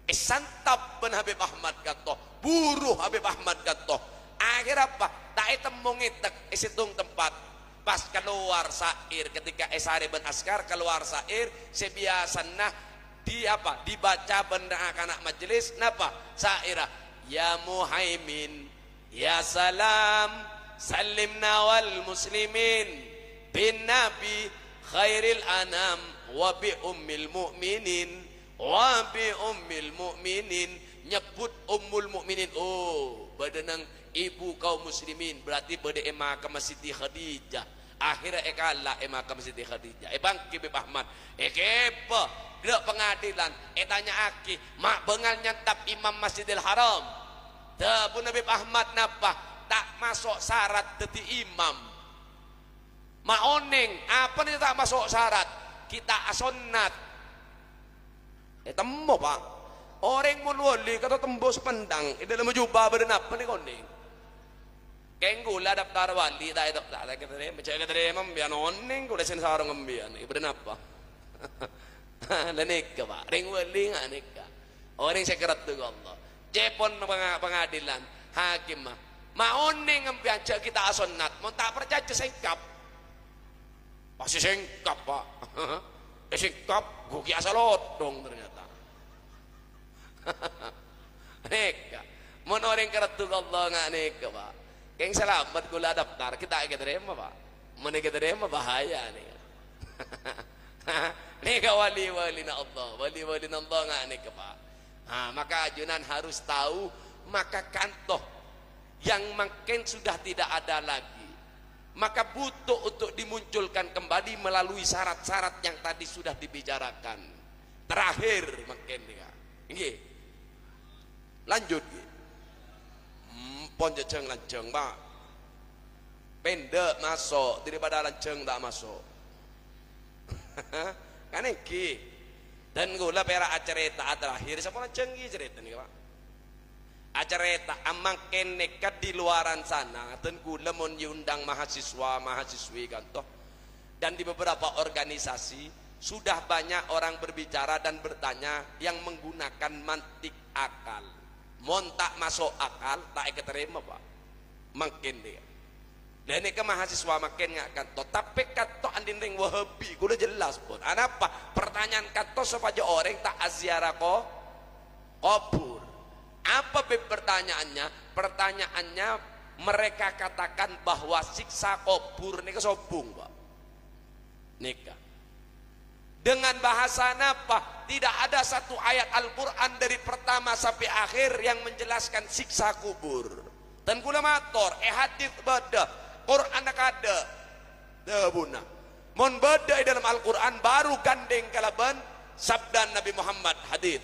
santap ben Habib Ahmad kato buruh Habib Ahmad kato akhir apa tak itemung itek isitung tempat pas keluar sair ketika Esari ben Askar keluar sair sebiasana di apa dibaca benda anak majelis napa saira ya muhaimin ya salam salimna wal muslimin bin nabi khairil anam wa bi ummil mu'minin nyebut ummul mu'minin oh badanang ibu kaum muslimin berarti pada emak ke Siti Khadijah akhirnya ekala emak ke Siti Khadijah bangki Habib Ahmad kepa gerak pengadilan tanya aki mak bengal nyantap imam Masjidil Haram Abu Nabi Ahmad napa tak masuk syarat jadi imam. Maoneng apa nih tak masuk syarat? Kita asonat. Temu pak. Orang mun wali kata tembus pendang. Dalam jubah badan apa nih koning? Kenggula daftar wali tak itu tak kata dia. Macam kata dia membian oneng gula sen sarung membian. Badan apa? Lanik pak. Ring wali nggak nikah. Orang sekret tu Allah. Jepon pengadilan hakim mah. Maoneng membian kita asonat. Mau tak percaya sengkap. Pasti singkap pak. Singkap gue asal dong ternyata. Neka mau orang keretuk Allah nggak neka pak. Keng selamat gula daftar kita terima pak. Mau kita terima bahaya nih. Neka wali na Allah, wali na Allah nggak neka pak. Maka ajunan harus tahu maka kantoh yang makin sudah tidak ada lagi. Maka butuh untuk dimunculkan kembali melalui syarat-syarat yang tadi sudah dibicarakan. Terakhir makin ini. Lanjut. Ponjeceng lanceng pak. Pendek masuk daripada lanceng tak masuk. Kan iki. Dan gula perak acerita terakhir sama lanceng iki cerita nih pak. Acareta amangken nekat di luaran sana dan gula mau diundang mahasiswa mahasiswi kantoh dan di beberapa organisasi sudah banyak orang berbicara dan bertanya yang menggunakan mantik akal. Mon tak masuk akal tak keterima pak makin dia dan ini ke mahasiswa makin nggak kantoh tapi kantoh andin ring wahabi gula jelas pun apa pertanyaan kantoh supaya orang tak aziarah kubur. Apa pertanyaannya? Pertanyaannya mereka katakan bahwa siksa kubur ini kesobung pak. Nikah. Dengan bahasa apa? Tidak ada satu ayat Al-Quran dari pertama sampai akhir yang menjelaskan siksa kubur. Dan kula matur, hadis beda, Quran ada. Dabuna. Mon beda dalam Al-Quran baru gandeng kalaban sabda Nabi Muhammad hadis.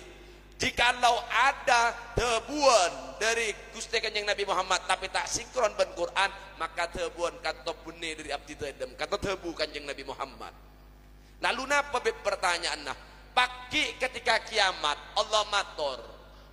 Jikalau ada tebuan dari Gusti Kanjeng Nabi Muhammad tapi tak sinkron dengan Quran maka tebuan kata bunyi dari abdi tedem kata tebu Kanjeng Nabi Muhammad. Lalu napa pertanyaan nah pagi ketika kiamat Allah matur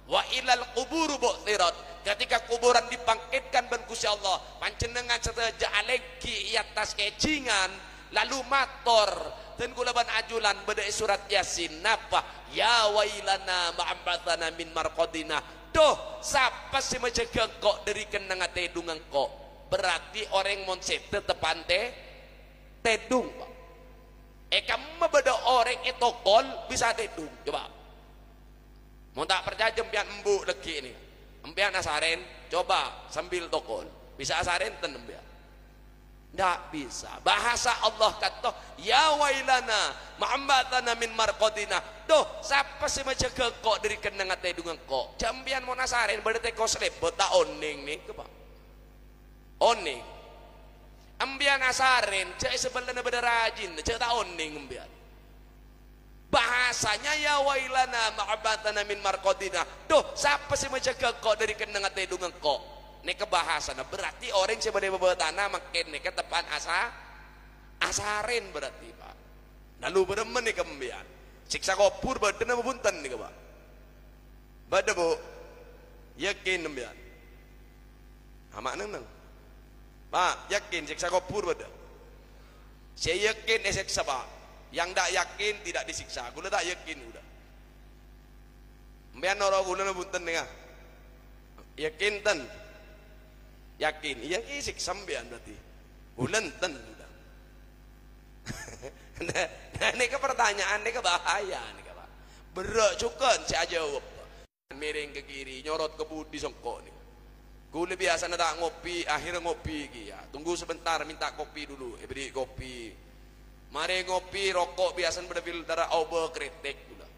wa ilal quburu bu'thirat ketika kuburan dibangkitkan ben Gusti Allah panjenengan seteja aleki atas kecingan lalu matur dan kulaban ajulan beda surat Yasin napa ya wailana ma'ambatana min marqadina doh siapa sih mencegah kok dari kenang tedung engkau berarti orang monset tetepan tedung pak kamu beda orang itu kol bisa tedung coba mau tak percaya jempian embu lagi ini empian asaren coba sambil tokol bisa asaren ten empian tidak bisa. Bahasa Allah kata ya wailana ma'ambatana min marqadina doh siapa sih mencegah kok dari kenang tedung kok jambian mau nasarin berarti kau selebot tak oning nih ke pak oning ambian nasarin cek sebenarnya beda rajin cek tak oning ambian bahasanya ya wailana ma'ambatana min marqadina doh siapa sih mencegah kok dari kenang tedung kok ini kebahasan berarti orang sebagai beberapa tanah makin ini ketepan asarin berarti pak lalu beremen nih kembian siksa kubur badan apa punten nih pak badan bu yakin kembian amak neng pak yakin siksa kubur badan saya yakin siksa pak yang tak yakin tidak disiksa gula tak yakin udah kembian orang gula punten nih yakin ten yakin yang isik sambian berarti bulan ten sudah. Nah ini ke pertanyaan ini ke bahaya nih pak berat cukan saya jawab miring ke kiri nyorot ke budi songkok nih gue biasa nak ngopi akhirnya ngopi ya tunggu sebentar minta kopi dulu beri kopi mari ngopi rokok biasa berfilter obat kritik udah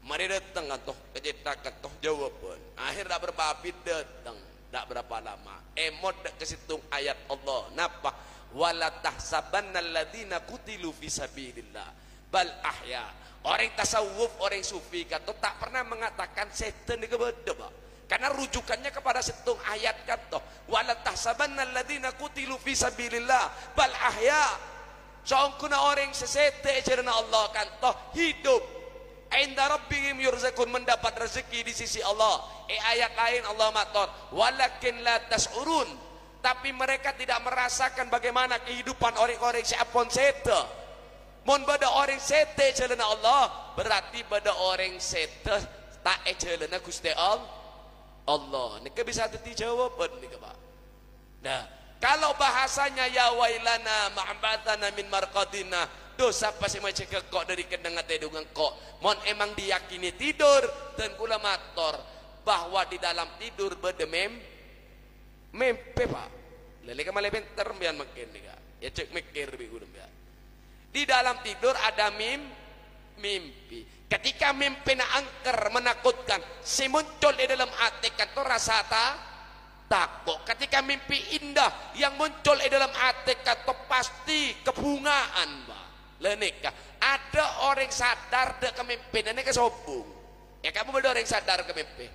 mari datang kan toh kejetak kan toh jawaban akhir tak berbabit datang tak berapa lama emot ke situng ayat Allah napa wala tahsabanna alladziina qutilu fi sabilillah bal ahya orang tasawuf orang sufi kata tak pernah mengatakan setan di kebeda Karena rujukannya kepada setung ayat kata wala tahsabanna alladziina qutilu fi sabilillah bal ahya. Sangkuna orang sesete cerna Allah kata hidup. Inda rabbihim yurzaqun, mendapat rezeki di sisi Allah. Ayat lain Allah matur walakin la tas'urun, tapi mereka tidak merasakan bagaimana kehidupan orang-orang siapon sete. Mon bada orang sete cerna Allah berarti bada orang sete tak cerna Gusti Allah. Nika bisa jawaban nika Pak. Nah, kalau bahasanya ya wailana ma'batana min marqadina, dosa pasti macam kok dari kendengat edungan kok. Mon emang diyakini tidur dan kula mator bahwa di dalam tidur bedemem mempe Pak. Lele kamale pinter mbian makin nika. Ya cek mikir bi kudu mbian. Di dalam tidur ada mimpi. Ketika mimpi angker menakutkan, si muncul di dalam hati kata rasa takut. Ketika mimpi indah yang muncul di dalam hati kata pasti kebungaan, Mbak. Lenika ada orang sadar dek kemimpinan ini kesobung. Ya kamu beda orang sadar kemimpi.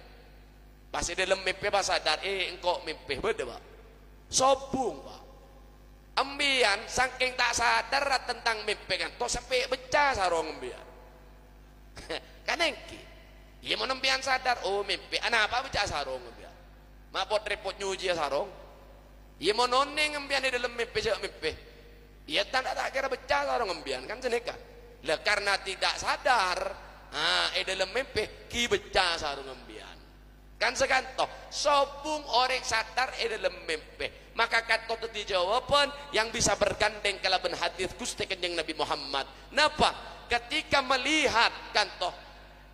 Pasti dalam mimpi pas sadar, engkau mimpi beda, Pak. Sobung, Pak. Ambian saking tak sadar tentang mimpi kan, toh sampai becah sarong ambian. Kan engki iya mau nempian sadar oh mimpi apa baca sarong ngembian ma pot-repot nyuji sarong iya mau noneng ngembian di dalam mimpi iya tak kira baca sarong ngembian kan seneka lah karena tidak sadar di dalam mimpi ki baca sarong ngembian kan sekanto sobung orang sadar di dalam mimpi maka kanto jawaban yang bisa bergandeng kalaban hadis Gusti Kanjeng Nabi Muhammad. Napa? Ketika melihat kanto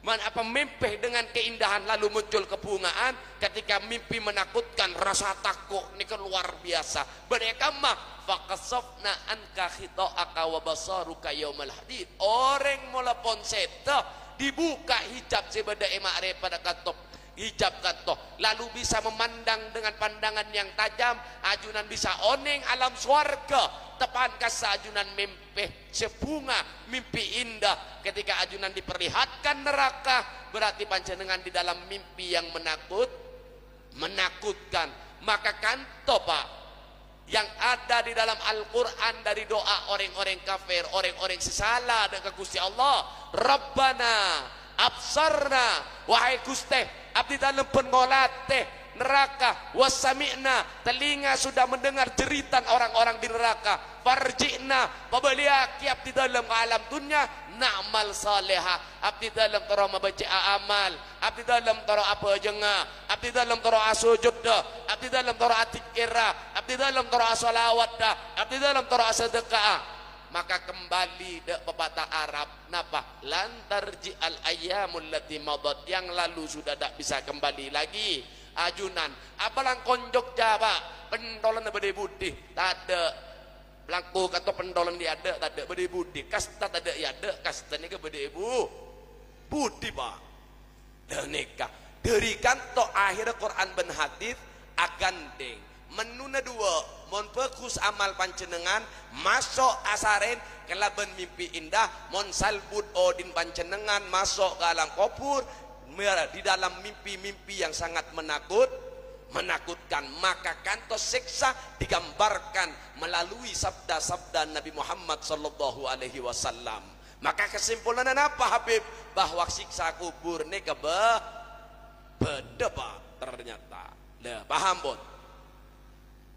apa mimpi dengan keindahan lalu muncul kebungaan, ketika mimpi menakutkan rasa takut ini kan luar biasa. Mereka mah faqasafna anka khita'aka wa basaruka yaumal hadid. Orang mula ponseta dibuka hijab sebeda emare pada kanto hijab kanto lalu bisa memandang dengan pandangan yang tajam, ajunan bisa oneng alam swarga tepan kasa ajunan mimpi sebunga mimpi indah. Ketika ajunan diperlihatkan neraka berarti panjenengan di dalam mimpi yang menakutkan. Maka kanto Pak yang ada di dalam Al-Quran dari doa orang-orang kafir, orang-orang sesala dengan Gusti Allah, Rabbana absarna, wahai Gusti abdi dalam pengolate neraka, wasami'na telinga sudah mendengar jeritan orang-orang di neraka, farji'na pabaliaki abdi dalam alam dunia na'mal saleha abdi dalam tara mabaca amal, abdi dalam tara apa jenga, abdi dalam tara asujud dah, abdi dalam tara atikira, abdi dalam tara asalawat dah, abdi dalam tara asadaqah. Maka kembali dek pepatah Arab napa lantarji al ayyamul lati madat, yang lalu sudah tak bisa kembali lagi. Ajunan apalang konjok Jawa pendolan bede budi tak ada langku kata pendolan dia ada tak ada bede budi kasta tak ada ya ada kasta ni ke bede budi Pak dan nikah dari kanto akhir Quran ben hadis akan deng menuna dua mon fokus amal pancenengan masuk asaren kelaban mimpi indah mon salbut odin pancenengan masuk ke alam kubur di dalam mimpi-mimpi yang sangat menakutkan. Maka kantos siksa digambarkan melalui sabda-sabda Nabi Muhammad sallallahu alaihi wasallam. Maka kesimpulannya apa Habib? Bahwa siksa kubur ini beda Pak ternyata. Nah, paham Bon?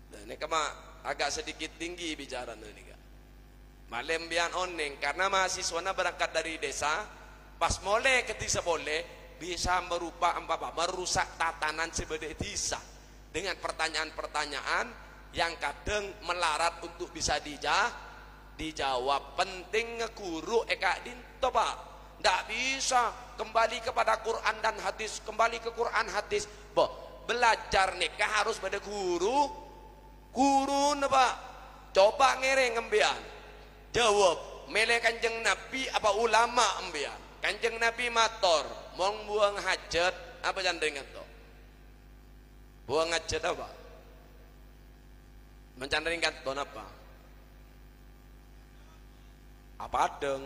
Nah, ini kema agak sedikit tinggi bicara ini Kak. Malem bian oneng karena mahasiswana berangkat dari desa, pas mulai ketika boleh bisa merusak tatanan sebeda desa dengan pertanyaan-pertanyaan yang kadang melarat untuk bisa dijawab. Penting ngeguru eka dinto Pak, ndak bisa kembali kepada Quran dan hadis, kembali ke Quran hadis. Belajar nikah harus pada guru Pak. Coba ngereng embian jawab mele Kanjeng Nabi apa ulama embian. Kanjeng Nabi mator mau buang hajat apa jangan ingat tuh buang hajat apa mencandaringkan tuh apa adeng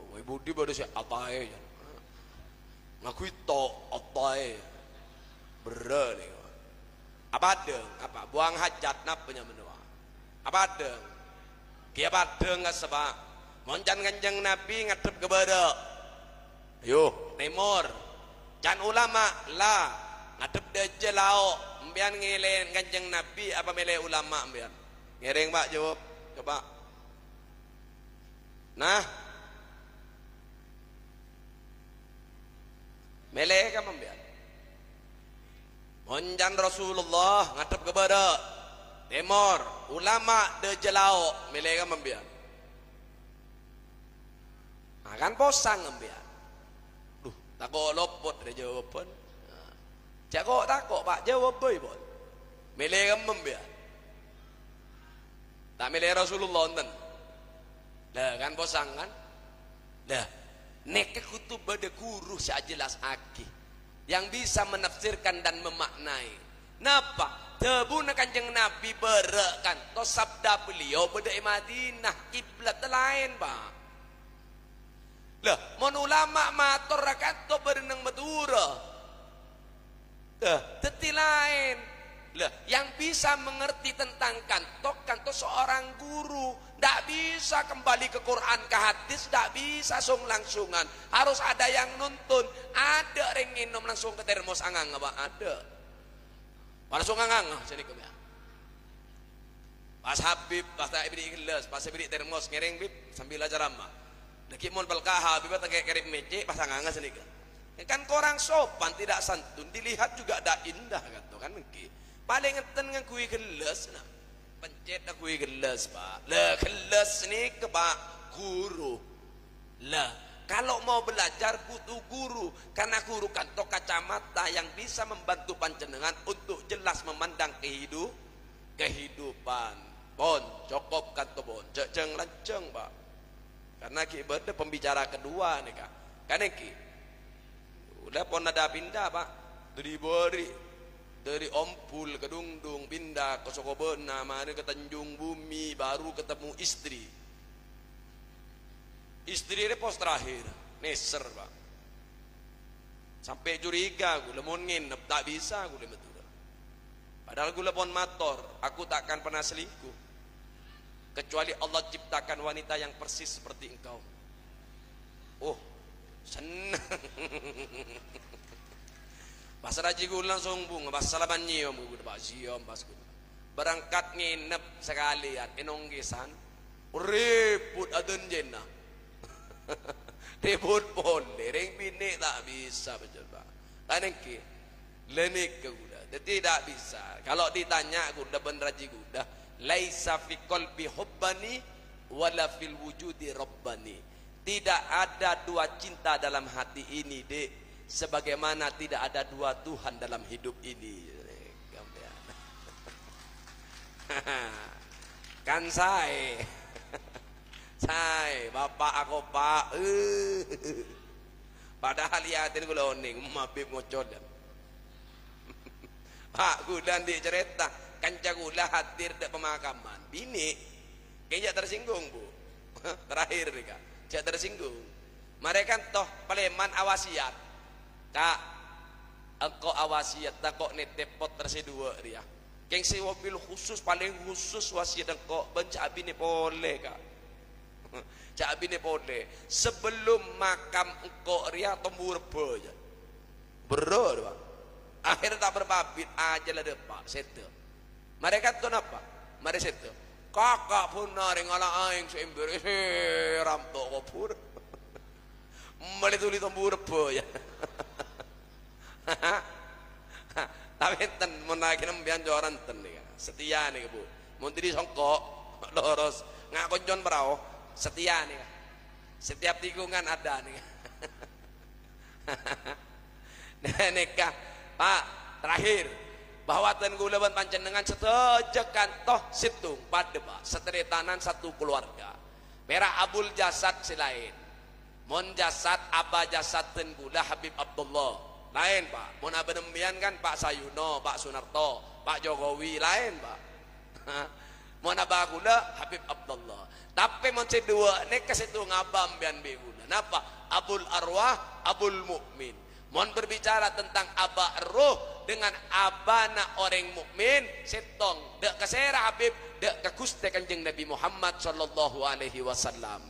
oh ibu di baru sih apa ya ngaku itu otoy berani apa deng apa buang hajat napanya menua apa deng kia padeng nggak sebab moncan kanjeng Nabi ngadep ke badak yo timur can ulama lah ngadep deje lao mbian ngelen kanjeng Nabi apa milih ulama mbian ngereng pak jawab coba nah milih kan mbian monjan Rasulullah ngadep ke badak timur ulama deje lao milih kan mbian akan posang mbian duh takut lopot dari jawaban jago takut pak jawab boy bon milih kan mbian tak milih Rasulullah nten lah kan posang kan lah nek kutub bade guru sak jelas akih yang bisa menafsirkan dan memaknai napa tebuna kanjeng Nabi berekan to sabda beliau bade Madinah kiblat lain pak lah mon ulama matur rakat to berenang madura teti lain lah yang bisa mengerti tentang kanto seorang guru ndak bisa kembali ke Quran ke hadis ndak bisa langsungan harus ada yang nuntun ada ring minum langsung ke termos angang apa ada langsung angang sini ya pas Habib pas ibri gelas pas ibri termos ngereng bib sambil aja ramah lagi mon balkah Habib tak kayak kerip meje pas angang sini kan korang sopan tidak santun dilihat juga ada indah kan mungkin paling ngeten dengan kui gelas nah pencet kui gelas pak lah gelas ni ke pak guru lah kalau mau belajar butuh guru karena guru kantor kacamata yang bisa membantu panjenengan untuk jelas memandang kehidupan bon cukup kantor bon jeng lanceng pak karena kita pembicara kedua nih kak kan ki udah pon ada pindah pak dari Ompul ke Dungdung pindah ke Sokobena mana ke Tanjung Bumi baru ketemu istri ini pos terakhir neser pak sampai curiga gue lemon nginep tak bisa gue betul padahal gue lemon motor aku takkan pernah selingkuh kecuali Allah ciptakan wanita yang persis seperti engkau oh senang pas raji gue langsung bunga pas salaman nyium gue pak siom pas gue berangkat nginep sekalian enonggesan ribut adun jenah ribut boleh ring bini tak bisa mencoba kan ki lenik ke kuda tidak bisa kalau ditanya kuda ben raji kuda laisa fi qalbi hubbani wala fil wujudi rabbani tidak ada dua cinta dalam hati ini dek sebagaimana tidak ada dua Tuhan dalam hidup ini kan saya bapak aku pak padahal liatin gue loning mabib ngocod pak gudan di cerita kanca gula hadir di pemakaman bini kayaknya tersinggung bu terakhir nih kak tidak tersinggung mereka toh Paleman awasiat kak engkau awasiat tak kok netepot tersedua dia kengsi mobil khusus paling khusus wasiat engkau bencabi ni boleh kak cabi ni boleh sebelum makam engkau ria tombur aja bro akhir tak berbabit aja lah depan setel mereka tuh apa mereka setel kakak pun naring ala aing seember rampok kopur mulai tulis tombur ya tapi enten menaiki nembian joran ten nih setia nih bu mau di songkok lurus nggak konjon berau setia nih setiap tikungan ada nih nikah pak terakhir bahwa ten gula panjenengan setejekan toh situng pada pak seteritanan satu keluarga merah abul jasad selain mon jasad aba jasad ten gula Habib Abdullah lain pak mon abenembian kan Pak Sayuno Pak Sunarto Pak Jokowi lain pak mon abah gula Habib Abdullah tapi mon dua nek kasitu ngabam bian beguna napa Abul Arwah Abul Mukmin Mohon berbicara tentang abah roh dengan abana orang mukmin setong dak kasera Habib dak ka Gusti Kanjeng Nabi Muhammad sallallahu alaihi wasallam.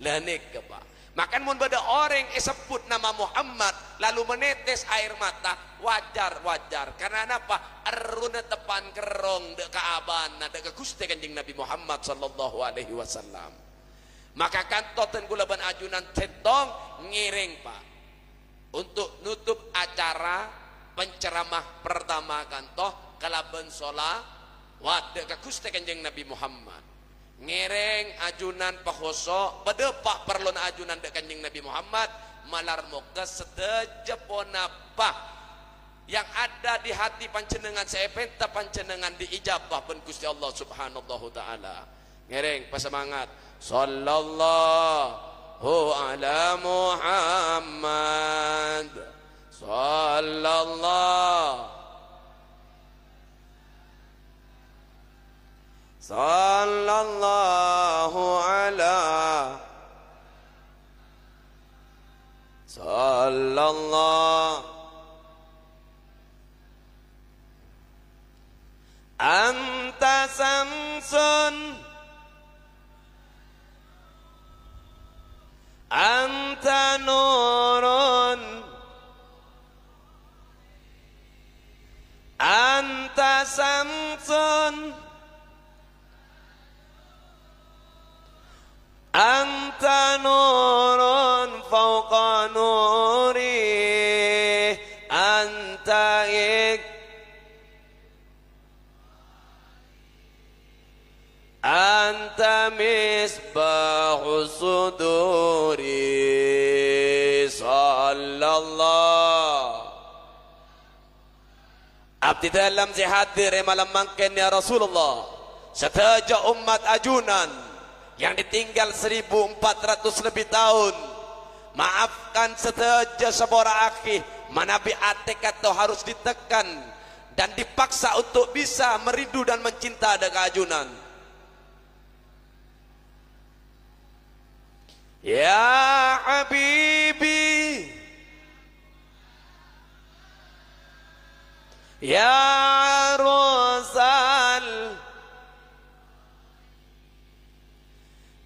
Lanik ke Pak. Makan mun bada orang sebut nama Muhammad lalu menetes air mata wajar karena apa? Aruna tepan kerong dak ka abana dak ka Gusti Kanjeng Nabi Muhammad sallallahu alaihi wasallam. Maka kantoten kula ban ajunan setong ngiring Pak. Untuk nutup acara penceramah pertama kantoh kalaban sholawat ka Gusti Kanjeng Nabi Muhammad. Ngereng ajunan pahoso bedepak perlon ajunan dek Kanjeng Nabi Muhammad malar moga sedejepona pah yang ada di hati panjenengan sepenta panjenengan diijabah ben Gusti Allah Subhanahu taala. Ngereng pasemangat sallallahu ala Muhammad sallallahu ala sallallahu anta samsun anta nurun anta samsun anta nurun fauqa nuri anta anta misbahu suduri sallallahu abdi dalam zihadir malam mangken ya Rasulullah seteja umat ajunan yang ditinggal 1400 lebih tahun. Maafkan seteja sebora akhi manabi atek atau harus ditekan dan dipaksa untuk bisa merindu dan mencinta ada keajunan. Ya Habibi Ya Rasul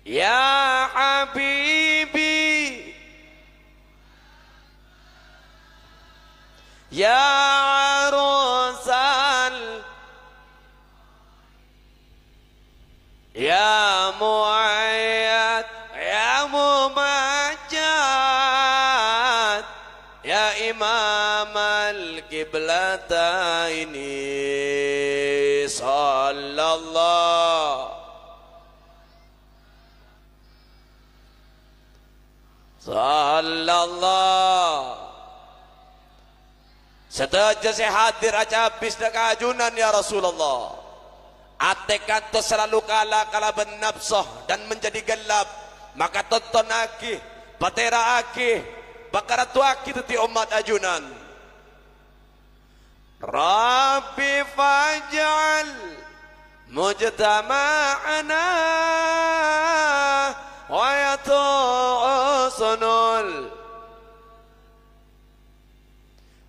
Ya Habibi Ya Rasul Ya Muayyad Ya Mumajjad Ya Imam al-Qiblataini sallallahu sallallahu seteja saya hadir aja habis dekat ajunan ya Rasulullah atekan tu selalu kalah benapsah dan menjadi gelap maka tonton aki batera aki bakaratu aki tu ti umat ajunan Rabbi faj'al mujtama'ana wa yatu'usunul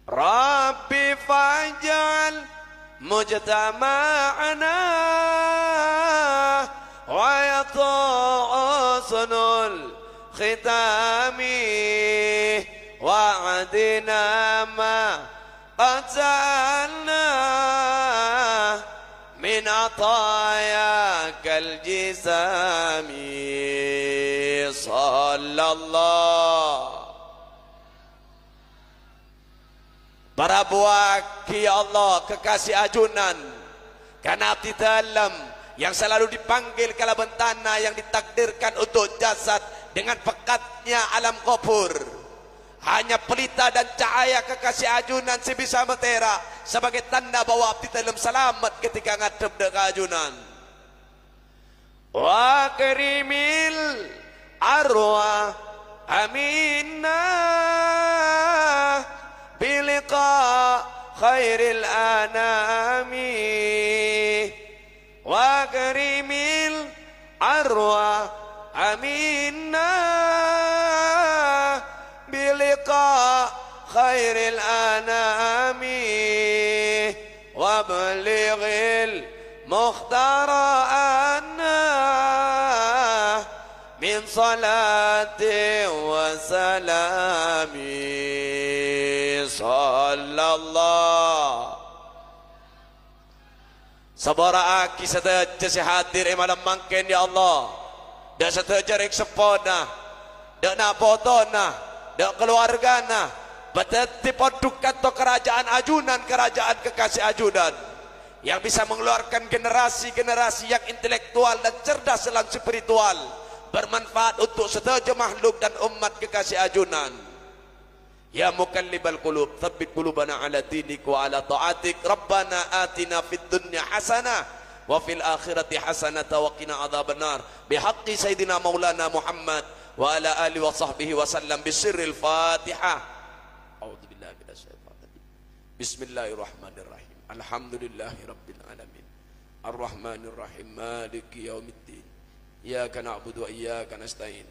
Rabbi faj'al mujtama'ana wa yatu'usunul khitami wa'adina ma qatalna min atayakal jisami sallallahu para buaki Allah kekasih ajunan karena abdi dalam yang selalu dipanggil kala bentana yang ditakdirkan untuk jasad dengan pekatnya alam kubur hanya pelita dan cahaya kekasih ajunan sebisa metera sebagai tanda bahwa abdi dalam selamat ketika ngadep dekat ajunan wa karimil arwah aminna biliqa khairil anami wa karimil arwah aminna biliqa خير الأنام وابلغ المختار أنا من صلاة وسلام صلى الله. Sabara aki setaja si hadir malam mangken ya Allah. Dak setaja rek sepona. Dak nak potona. Dak keluargana. Beteti podukat to kerajaan ajunan, kerajaan kekasih ajunan. Yang bisa mengeluarkan generasi-generasi yang intelektual dan cerdas dalam spiritual. Bermanfaat untuk setaja makhluk dan umat kekasih ajunan. Ya mukallibal qulub tsabbit qulubana ala dinik wa ala ta'atik. Rabbana atina fid dunya hasanah wa fil akhirati hasanah wa qina adzabannar bihaqqi sayyidina maulana Muhammad wa ala alihi wa sahbihi wa sallam bisirril Fatihah. A'udzu billahi minasyaitonir rajim. Bismillahirrahmanirrahim. Alhamdulillahi rabbil alamin. Arrahmanir rahim. Maliki yaumiddin. Iyyaka na'budu wa iyyaka nasta'in.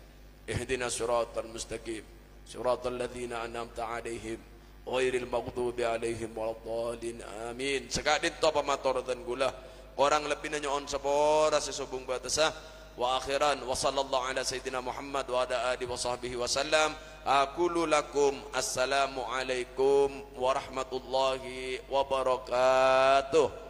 Ihdinas siratal mustaqim. Siratal ladzina an'amta 'alaihim ghairil maghdubi 'alaihim waladdallin. Amin. Sekadin to pamatoratan gula orang lebih nyon sapora sesubung batasah wa akhiran wa sallallahu ala sayyidina Muhammad wa ala alihi wa sahbihi wa sallam. Aqulu lakum assalamu alaikum warahmatullahi wabarakatuh.